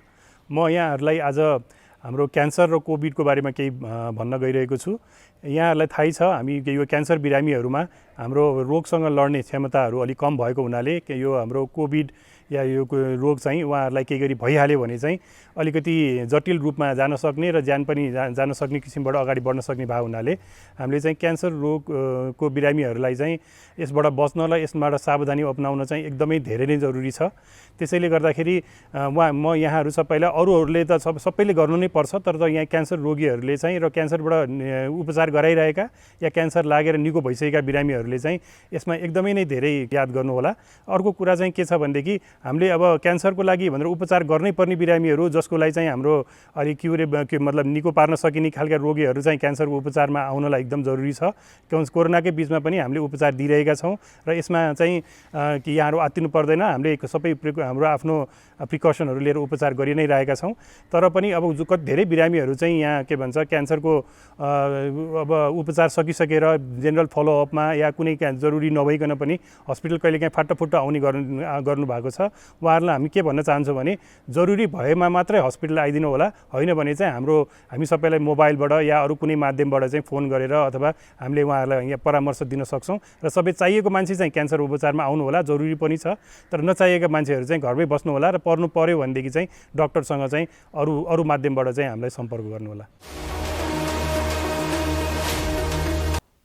[SPEAKER 24] म यहाँहरूलाई आज हाम्रो क्यान्सर र कोभिडको बारेमा केही भन्न गइरहेको छु। यहाँहरूलाई थाहै छ हामी यो क्यान्सर बिरामीहरूमा हाम्रो रोगसँग लड्ने क्षमताहरू अलिक कम भएको हुनाले यो हाम्रो कोभिड या यो रोग चाहिँ उहाँहरूलाई केही गरी भइहाल्यो भने चाहिँ अलिकति जटिल रूपमा जान सक्ने र ज्यान पनि जान सक्ने किसिमबाट अगाडि बढ्न सक्ने भएको हुनाले हामीले चाहिँ क्यान्सर रोगको बिरामीहरूलाई चाहिँ यसबाट बच्नलाई यसबाट सावधानी अपनाउन चाहिँ एकदमै धेरै नै जरुरी छ। त्यसैले गर्दाखेरि म यहाँहरू सबैलाई, अरूहरूले त सबैले गर्नु नै पर्छ, तर यहाँ क्यान्सर रोगीहरूले चाहिँ र क्यान्सरबाट उपचार गराइरहेका या क्यान्सर लागेर निको भइसकेका बिरामीहरूले चाहिँ यसमा एकदमै नै धेरै याद गर्नुहोला। अर्को कुरा चाहिँ के छ भनेदेखि हामीले अब क्यान्सरको लागि भनेर उपचार गर्नै पर्ने बिरामीहरू जसको लागि चाहिँ हाम्रो अलिक मतलब निको पार्न सकिने खालका रोगीहरू चाहिँ क्यान्सरको उपचारमा आउनलाई एकदम जरुरी छ। कोरोनाकै बिचमा पनि हामीले उपचार दिइरहेका छौँ र यसमा चाहिँ कि यहाँहरू आत्तिनु पर्दैन। हामीले सबै हाम्रो आफ्नो प्रिकसनहरू लिएर उपचार गरि नै रहेका छौँ। तर पनि अब धेरै बिरामीहरू चाहिँ यहाँ के भन्छ क्यान्सरको अब उपचार सकिसकेर जेनरल फलोअपमा या कुनै जरुरी नभइकन पनि हस्पिटल कहिलेकाहीँ फाटाफुट्टा आउने गर्नु भएको छ। उहाँहरूलाई हामी के भन्न चाहन्छौँ भने जरुरी भएमा मात्रै हस्पिटल आइदिनु होला, होइन भने चाहिँ हामी सबैलाई मोबाइलबाट या अरू कुनै माध्यमबाट चाहिँ फोन गरेर अथवा हामीले उहाँहरूलाई यहाँ परामर्श दिन सक्छौँ र सबै चाहिएको मान्छे चाहिँ क्यान्सर उपचारमा आउनु होला, जरुरी पनि छ। तर नचाहिएका मान्छेहरू चाहिँ घरमै बस्नु होला र पर्नु पर्यो भनेदेखि चाहिँ डक्टरसँग चाहिँ अरू माध्यमबाट चाहिँ हामीलाई सम्पर्क गर्नु होला।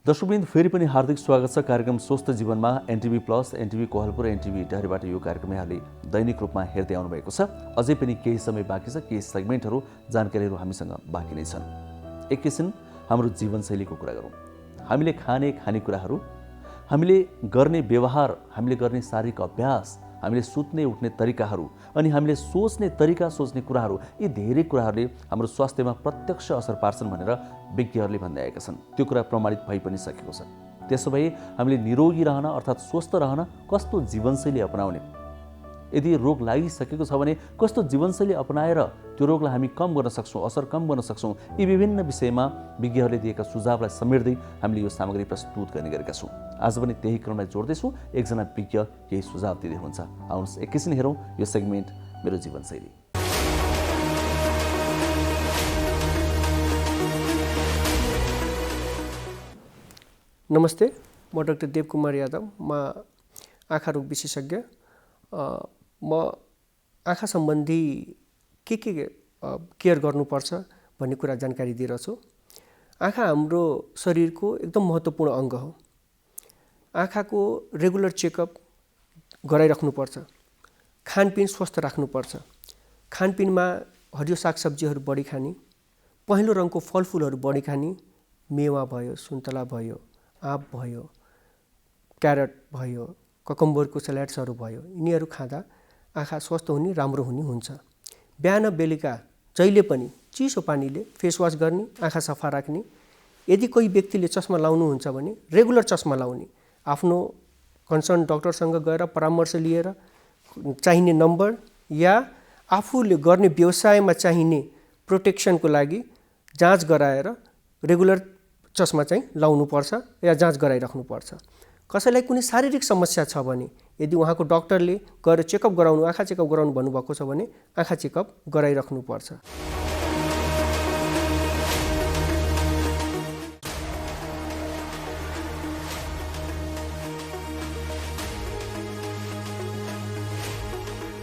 [SPEAKER 4] दर्शकवृन्द, फेरि पनि हार्दिक स्वागत छ कार्यक्रम स्वस्थ जीवनमा। NTV plus, NTV Kohalpur, NTV इटहरीबाट यो कार्यक्रम यहाँले दैनिक रूपमा हेर्दै आउनुभएको छ। अझै पनि केही समय बाँकी छ, केही सेगमेन्टहरू जानकारीहरू हामीसँग बाँकी नै छन्। एकैछिन हाम्रो जीवनशैलीको कुरा गरौँ। हामीले खानेकुराहरू, हामीले गर्ने व्यवहार, हामीले गर्ने शारीरिक अभ्यास, हामीले सुत्ने उठ्ने तरिकाहरू अनि हामीले सोच्ने तरिका, सोच्ने कुराहरू, यी धेरै कुराहरूले हाम्रो स्वास्थ्यमा प्रत्यक्ष असर पार्छन् भनेर विज्ञहरूले भन्दै आएका छन्। त्यो कुरा प्रमाणित भइ पनि सकेको छ। त्यसो भए हामीले निरोगी रहन अर्थात् स्वस्थ रहन कस्तो जीवनशैली अपनाउने, यदि रोग लागिसकेको छ भने कस्तो जीवनशैली अपनाएर त्यो रोगलाई हामी कम गर्न सक्छौँ, असर कम गर्न सक्छौँ, यी विभिन्न विषयमा विज्ञहरूले दिएका सुझावलाई समेट्दै हामीले यो सामग्री प्रस्तुत गर्ने गरेका छौँ। आज पनि त्यही क्रमलाई जोड्दैछौँ। एकजना विज्ञ केही सुझाव दिँदै हुनुहुन्छ। आउनुहोस् एकैछिन हेरौँ यो सेगमेन्ट मेरो जीवनशैली।
[SPEAKER 1] नमस्ते, म डाक्टर देवकुमार यादव। म आँखा रोग विशेषज्ञ। म आँखा सम्बन्धी के केयर गर्नुपर्छ भन्ने कुरा जानकारी दिइरहेछु। आँखा हाम्रो शरीरको एकदम महत्त्वपूर्ण अङ्ग हो। आँखाको रेगुलर चेकअप गराइराख्नुपर्छ। खानपिन स्वस्थ राख्नुपर्छ। खानपिनमा हरियो सागसब्जीहरू बढी खाने, पहेँलो रङको फलफुलहरू बढी खाने, मेवा भयो, सुन्तला भयो, आँप भयो, क्यारट भयो, ककम्बरको सलाड्सहरू भयो, यिनीहरू खाँदा आँखा स्वस्थ हुने, राम्रो हुने हुन्छ। बिहान बेलुका जहिले पनि चिसो पानीले फेस वास गर्ने, आँखा सफा राख्ने। यदि कोही व्यक्तिले चस्मा लाउनुहुन्छ भने रेगुलर चस्मा लाउने, आफ्नो कन्सर्न डक्टरसँग गएर परामर्श लिएर चाहिने नम्बर या आफूले गर्ने व्यवसायमा चाहिने प्रोटेक्सनको लागि जाँच गराएर रेगुलर चस्मा चाहिँ लाउनुपर्छ या जाँच गराइराख्नुपर्छ। कसैलाई कुनै शारीरिक समस्या छ भने यदि उहाँको डक्टरले गएर चेकअप गराउनु, आँखा चेकअप गराउनु भन्नुभएको छ भने आँखा चेकअप गराइराख्नुपर्छ।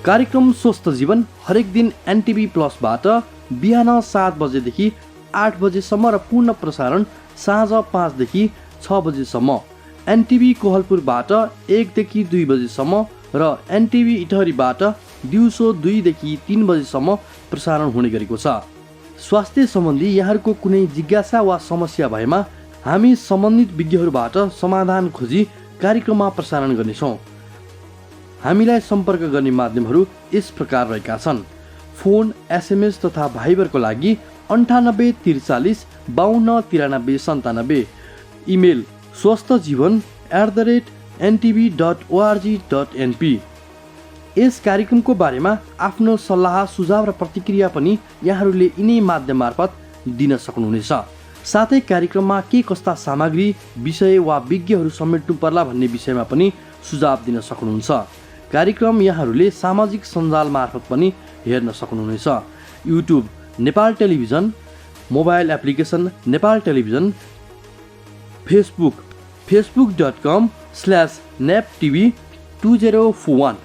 [SPEAKER 2] कार्यक्रम स्वस्थ जीवन हरेक दिन एनटिभी प्लसबाट बिहान 7 बजेदेखि 8 बजेसम्म र पूर्ण प्रसारण साँझ 5 देखि 6 बजेसम्म, एनटिभी कोहलपुरबाट 1 देखि 2 बजेसम्म र एनटिभी इटहरीबाट दिउँसो 2 देखि 3 बजेसम्म प्रसारण हुने गरेको छ। स्वास्थ्य सम्बन्धी यहाँहरूको कुनै जिज्ञासा वा समस्या भएमा हामी सम्बन्धित विज्ञहरूबाट समाधान खोजी कार्यक्रममा प्रसारण गर्नेछौँ। हामीलाई सम्पर्क गर्ने माध्यमहरू यस प्रकार रहेका छन्। फोन, एसएमएस तथा भाइबरको लागि 9843 52 93 97, इमेल swasthjivan@ntv.org.np। यस कार्यक्रमको बारेमा आफ्नो सल्लाह, सुझाव र प्रतिक्रिया पनि यहाँहरूले यिनै माध्यम मार्फत दिन सक्नुहुनेछ। साथै कार्यक्रममा के कस्ता सामग्री, विषय वा विज्ञहरू समेट्नु पर्ला भन्ने विषयमा पनि सुझाव दिन सक्नुहुन्छ। कार्यक्रम यहाँहरूले सामाजिक सञ्जाल मार्फत पनि हेर्न सक्नुहुनेछ। YouTube Nepal television, mobile application Nepal television, Facebook facebook.com/neptv2041।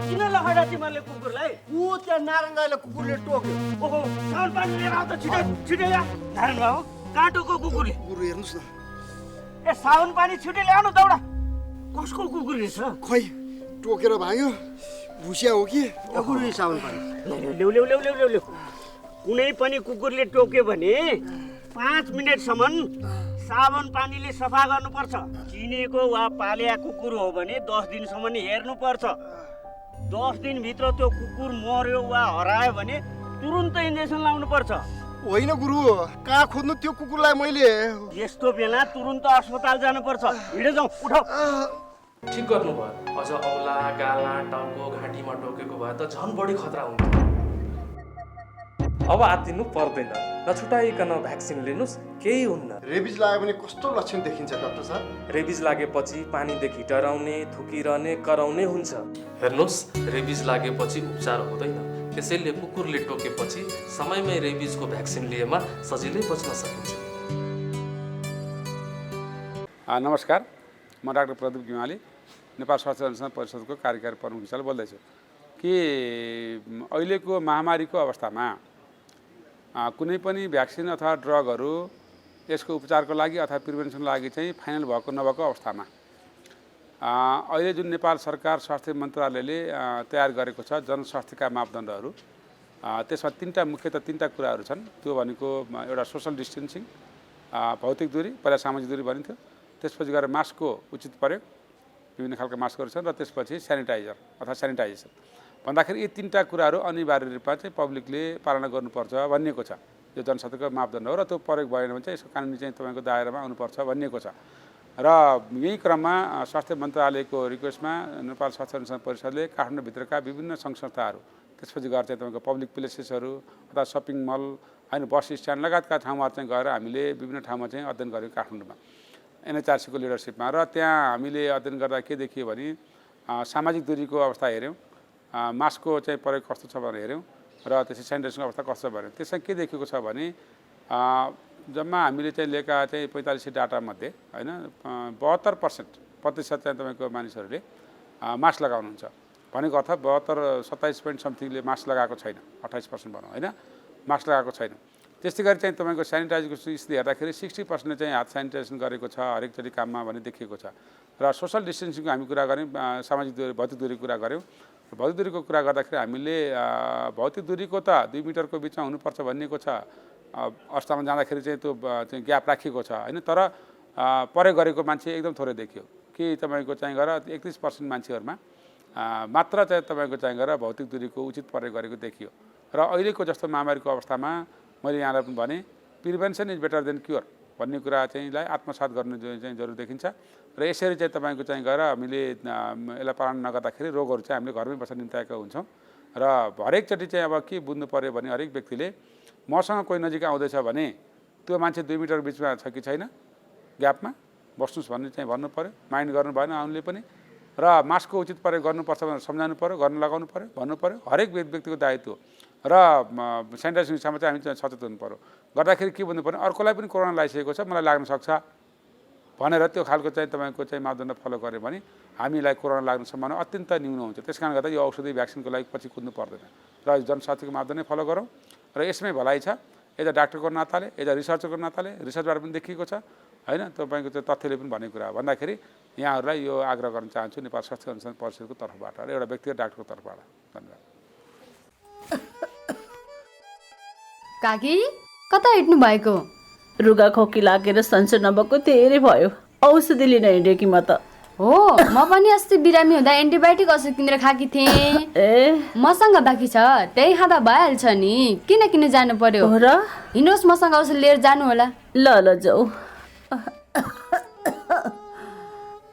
[SPEAKER 3] किन लगाएर तिमीहरूले कुकुरलाई? ऊ त्यहाँ नारायण दाइले कुकुरले टोक्यो। ओहो, साउन पानी लिएर आऊ त छिटै छिटै या। नारायण बाबु, कहाँ टोक्यो कुकुरले? कुकुर हेर्नुस् न। ए साउन पानी छिटै ल्याउनु दौडा। कसको कुकुर रहेछ?
[SPEAKER 6] खोइ टोकेर भाग्यो। भुसिया हो कि?
[SPEAKER 3] कुकुर साउन पानी। ल्याउ ल्याउ ल्याउ ल्याउ ल्याउ। कुनै पनि कुकुरले टोक्यो भने 5 मिनेटसम्म साबुन पानीले सफा गर्नुपर्छ। चिनेको वा पालिया कुकुर हो भने 10 दिनसम्म हेर्नुपर्छ। 10 दिनभित्र त्यो कुकुर मर्यो वा हरायो भने तुरुन्तै इन्जेक्सन लाउनुपर्छ।
[SPEAKER 6] होइन गुरु, कहाँ खोज्नु त्यो कुकुरलाई मैले?
[SPEAKER 3] यस्तो बेला तुरुन्त अस्पताल जानुपर्छ। हिँडे जाउँ, उठ।
[SPEAKER 25] ठिक गर्नुभयो। अझ औला, गाला, टाउको, घाँटीमा टोकेको भए त झन् बढी खतरा हुन्छ। अब आत्तिनु पर्दैन, नछुटाइकन भ्याक्सिन लिनुहोस्, केही हुन्न।
[SPEAKER 6] रेबिज लाग्यो भने कस्तो लक्षण देखिन्छ डाक्टर साहब?
[SPEAKER 25] रेबिज लागेपछि पानीदेखि डराउने, थुकिरहने, कराउने हुन्छ। हेर्नुहोस्, रेबिज लागेपछि उपचार हुँदैन, त्यसैले कुकुरले टोकेपछि समयमै रेबिजको भ्याक्सिन लिएमा सजिलै बच्न सकिन्छ।
[SPEAKER 7] नमस्कार, म डाक्टर प्रदीप गिमाली, नेपाल स्वास्थ्य अनुसन्धान परिषदको कार्यकारी प्रमुख हिसाबले बोल्दैछु कि अहिलेको महामारीको अवस्थामा कुनै पनि भ्याक्सिन अथवा ड्रगहरू यसको उपचारको लागि अथवा प्रिभेन्सनको लागि चाहिँ फाइनल भएको नभएको अवस्थामा अहिले जुन नेपाल सरकार स्वास्थ्य मन्त्रालयले तयार गरेको छ जनस्वास्थ्यका मापदण्डहरू, त्यसमा मुख्यतः 3टा कुराहरू छन्। त्यो भनेको एउटा सोसल डिस्टेन्सिङ, भौतिक दूरी, पहिला सामाजिक दूरी भनिन्थ्यो, त्यसपछि गएर मास्कको उचित प्रयोग, विभिन्न खालका मास्कहरू छन्, र त्यसपछि सेनिटाइजर अथवा सेनिटाइजेसन भन्दाखेरि यी 3टा कुराहरू अनिवार्य रूपमा चाहिँ पब्लिकले पालना गर्नुपर्छ भनिएको छ। यो जनस्वास्थ्यको मापदण्ड हो र त्यो प्रयोग भएन भने चाहिँ यसको कानुनी चाहिँ तपाईँको दायरामा आउनुपर्छ भनिएको छ। र यही क्रममा स्वास्थ्य मन्त्रालयको रिक्वेस्टमा नेपाल स्वास्थ्य अनुसन्धान परिषदले काठमाडौँभित्रका विभिन्न सङ्घ संस्थाहरू, त्यसपछि गएर चाहिँ तपाईँको पब्लिक प्लेसेसहरू अथवा सपिङ मल होइन बस स्ट्यान्ड लगायतका ठाउँमा चाहिँ गएर हामीले विभिन्न ठाउँमा चाहिँ अध्ययन गऱ्यौँ काठमाडौँमा NHRCको लिडरसिपमा। र त्यहाँ हामीले अध्ययन गर्दा के देखियो भने सामाजिक दूरीको अवस्था हेऱ्यौँ, मास्कको चाहिँ प्रयोग कस्तो छ भनेर हेऱ्यौँ, र त्यसै सेनिटाइजेसनको अवस्था कस्तो छ भने त्यसमा के देखिएको छ भने जम्मा हामीले चाहिँ लिएका चाहिँ 45 डाटामध्ये होइन 72% चाहिँ तपाईँको मानिसहरूले मास्क लगाउनुहुन्छ भनेको अर्थ 27.समथिङले मास्क लगाएको छैन, 28% भनौँ होइन, मास्क लगाएको छैन। त्यस्तै गरी चाहिँ तपाईँको सेनिटाइजको स्थिति हेर्दाखेरि 60% चाहिँ हात सेनिटाइजेसन गरेको छ हरेकचोटि काममा भन्ने देखिएको छ। र सोसल डिस्टेन्सिङको हामी कुरा गऱ्यौँ, सामाजिक दूरी भौतिक दूरीको कुरा गऱ्यौँ। भौतिक दूरीको कुरा गर्दाखेरि हामीले भौतिक दूरीको त 2 मिटरको बिचमा हुनुपर्छ भनिएको छ, अवस्थामा जाँदाखेरि चाहिँ त्यो चाहिँ ग्याप राखिएको छ होइन, तर प्रयोग गरेको मान्छे एकदम थोरै देखियो कि तपाईँको चाहिँ गएर 31% मान्छेहरूमा मात्र चाहिँ तपाईँको चाहिँ गएर भौतिक दूरीको उचित प्रयोग गरेको देखियो। र अहिलेको जस्तो महामारीको अवस्थामा मैले यहाँलाई पनि भने prevention is better than cure भन्ने कुरा चाहिँलाई आत्मसात गर्नु चाहिँ जरुरी देखिन्छ। र यसरी चाहिँ तपाईँको चाहिँ गएर हामीले यसलाई पालन नगर्दाखेरि रोगहरू चाहिँ हामीले घरमै बसेर निम्ताएका हुन्छौँ। र हरेकचोटि चाहिँ अब के बुझ्नु पऱ्यो भने हरेक व्यक्तिले मसँग कोही नजिक आउँदैछ भने त्यो मान्छे 2 मिटर बिचमा छ कि छैन, ग्यापमा बस्नुहोस् भन्ने चाहिँ भन्नु पऱ्यो, माइन्ड गर्नु भएन आउनुले पनि। र मास्कको उचित प्रयोग गर्नुपर्छ भनेर सम्झाउनु पऱ्यो, गर्न लगाउनु पऱ्यो, भन्नु पऱ्यो, हरेक व्यक्तिको दायित्व। र सेनिटाइजेसन विषयमा चाहिँ हामी सचेत हुनु पऱ्यो। गर्दाखेरि के भन्नु पर्ने, अर्कोलाई पनि कोरोना लागिसकेको छ, मलाई लाग्न सक्छ भनेर त्यो खालको चाहिँ तपाईँको चाहिँ मापदण्ड फलो गऱ्यो भने हामीलाई कोरोना लाग्ने सम्भावना अत्यन्त न्यून हुन्छ। त्यस कारणले गर्दा यो औषधि भ्याक्सिनको लागि पछि कुद्नु पर्दैन र जनस्वास्थ्यको मापदण्ड फलो गरौँ। र यसमै भलाइ छ, यता डाक्टरको नाताले, यता रिसर्चरको नाताले, रिसर्चबाट पनि देखिएको छ होइन, तपाईँको चाहिँ तथ्यले पनि भनेको कुरा भन्दाखेरि यहाँहरूलाई यो आग्रह गर्न चाहन्छु नेपाल स्वास्थ्य अनुसन्धान परिषदको तर्फबाट र एउटा व्यक्तिगत डाक्टरको तर्फबाट। धन्यवाद।
[SPEAKER 8] काकी कता हिँड्नु भएको?
[SPEAKER 9] रुगा खोकी लागेर सन्चो नभएको धेरै भयो, औषधि लिन हिँडेँ कि म त।
[SPEAKER 8] हो, म पनि अस्ति बिरामी हुँदा एन्टिबायोटिक औषध किनेर खाकी थिएँ। मसँग बाँकी छ, त्यही खाँदा भइहाल्छ नि, किन जानु पर्यो र? हिँड्नुहोस् मसँग औषध लिएर जानु होला।
[SPEAKER 9] ल ल जाऊ।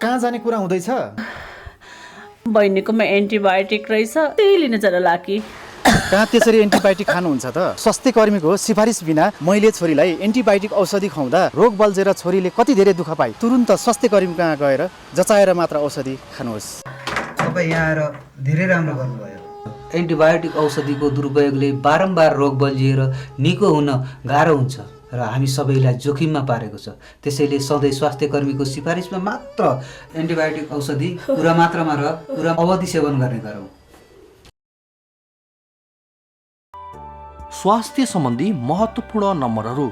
[SPEAKER 10] कहाँ जाने कुरा हुँदैछ?
[SPEAKER 9] बहिनीकोमा एन्टिबायोटिक रहेछ, त्यही लिन जरा लाकी।
[SPEAKER 10] कहाँ त्यसरी एन्टिबायोटिक खानुहुन्छ त? स्वास्थ्य कर्मीको सिफारिस बिना मैले छोरीलाई एन्टिबायोटिक औषधि खुवाउँदा रोग बल्झेर छोरीले कति धेरै दुःख पाए। तुरुन्त स्वास्थ्य कर्मी कहाँ गएर जचाएर मात्र औषधि खानुहोस्।
[SPEAKER 12] तपाईँ यहाँ आएर धेरै राम्रो गर्नुभयो।
[SPEAKER 26] एन्टिबायोटिक औषधिको दुरुपयोगले बारम्बार रोग बल्झिएर निको हुन गाह्रो हुन्छ र हामी सबैलाई जोखिममा पारेको छ। त्यसैले सधैँ स्वास्थ्य कर्मीको सिफारिसमा मात्र एन्टिबायोटिक औषधि पुरा मात्रामा र पुरा अवधि सेवन गर्ने गरौँ।
[SPEAKER 2] स्वास्थ्य सम्बन्धी महत्त्वपूर्ण नम्बरहरू।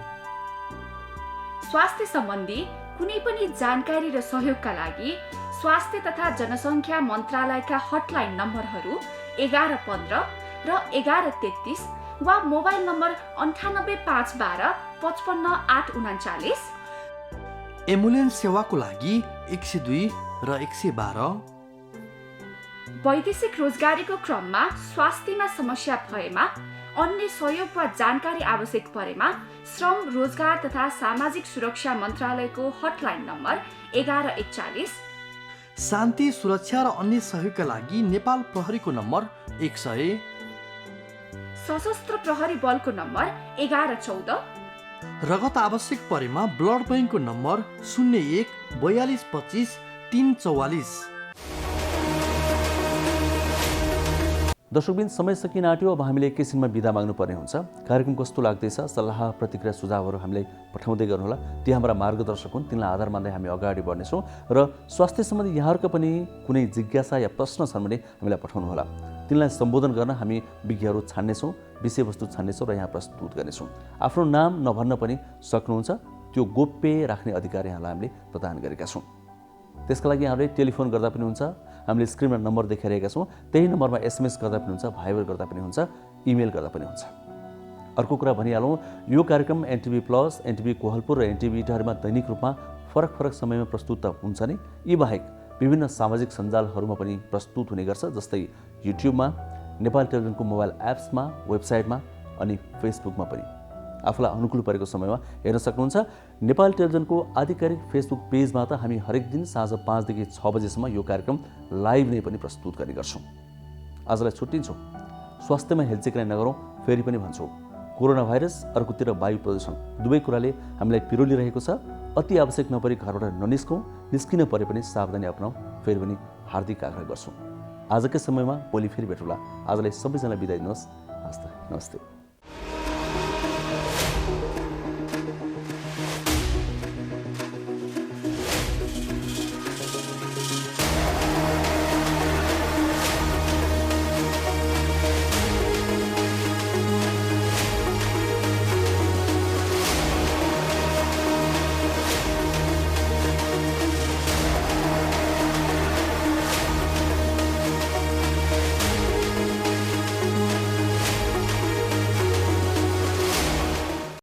[SPEAKER 27] स्वास्थ्य सम्बन्धी कुनै पनि जानकारी र सहयोगका लागि स्वास्थ्य तथा जनसङ्ख्या मन्त्रालयका हटलाइन नम्बरहरू 1115 र 1133 वा मोबाइल नम्बर 985112 55839।
[SPEAKER 2] एम्बुलेन्स सेवाको लागि 102 र 112।
[SPEAKER 27] वैदेशिक रोजगारीको क्रममा स्वास्थ्यमा समस्या भएमा, अन्य सहयोग वा जानकारी आवश्यक परेमा श्रम रोजगार तथा सामाजिक सुरक्षा मन्त्रालयको हटलाइन नम्बर 1141।
[SPEAKER 2] शान्ति सुरक्षा र अन्य सहयोगका लागि नेपाल प्रहरीको नम्बर 100।
[SPEAKER 27] सशस्त्र प्रहरी बलको नम्बर 1114,
[SPEAKER 2] रगत आवश्यक परेमा ब्लड बैङ्कको नम्बर 01 42 25 344।
[SPEAKER 4] दर्शकबिन समय सकिन आँट्यो। अब हामीले एकैछिनमा बिदा माग्नुपर्ने हुन्छ। कार्यक्रम कस्तो लाग्दैछ, सल्लाह प्रतिक्रिया सुझावहरू हामीलाई पठाउँदै गर्नुहोला। ती हाम्रा मार्गदर्शक हुन्, तिनलाई आधार मान्दै हामी अगाडि बढ्नेछौँ। र स्वास्थ्य सम्बन्धी यहाँहरूको पनि कुनै जिज्ञासा या प्रश्न छन् भने हामीलाई पठाउनुहोला। तिनलाई सम्बोधन गर्न हामी विज्ञहरू छान्नेछौँ, विषयवस्तु छान्नेछौँ र यहाँ प्रस्तुत गर्नेछौँ। आफ्नो नाम नभन्न पनि सक्नुहुन्छ, त्यो गोप्य राख्ने अधिकार यहाँलाई हामीले प्रदान गरेका छौँ। त्यसका लागि यहाँले टेलिफोन गर्दा पनि हुन्छ, हामीले स्क्रिनमा नम्बर देखाइरहेका छौँ, त्यही नम्बरमा SMS गर्दा पनि हुन्छ, भाइबर गर्दा पनि हुन्छ, इमेल गर्दा पनि हुन्छ। अर्को कुरा भनिहालौँ, यो कार्यक्रम NTV प्लस, NTV कोहलपुर र NTV इटाहरुमा दैनिक रूपमा फरक फरक समयमा प्रस्तुत त हुन्छ नै, यी बाहेक विभिन्न सामाजिक सञ्जालहरूमा पनि प्रस्तुत हुने गर्छ, जस्तै युट्युबमा, नेपाल टेलिभिजनको मोबाइल एप्समा, वेबसाइटमा अनि फेसबुकमा पनि। आफूलाई अनुकूल परेको समयमा हेर्न सक्नुहुन्छ। नेपाल टेलिभिजनको आधिकारिक फेसबुक पेजमा त हामी हरेक दिन साँझ 5 देखि 6 बजेसम्म यो कार्यक्रम लाइभ नै पनि प्रस्तुत गर्ने गर्छौँ। आजलाई छुट्टिन्छौँ। स्वास्थ्यमा हेलचेक्राइ नगरौँ। फेरि पनि भन्छौँ, कोरोना भाइरस, अर्कोतिर वायु प्रदूषण, दुवै कुराले हामीलाई पिरोलिरहेको छ। अति आवश्यक नपरी घरबाट ननिस्कौँ, निस्किन परे पनि सावधानी अपनाऊ। फेरि पनि हार्दिक आग्रह गर्छौँ। आजकै समयमा भोलि फेरि भेटौँला। आजलाई सबैजना बिदा दिनुहोस्। हस्त, नमस्ते।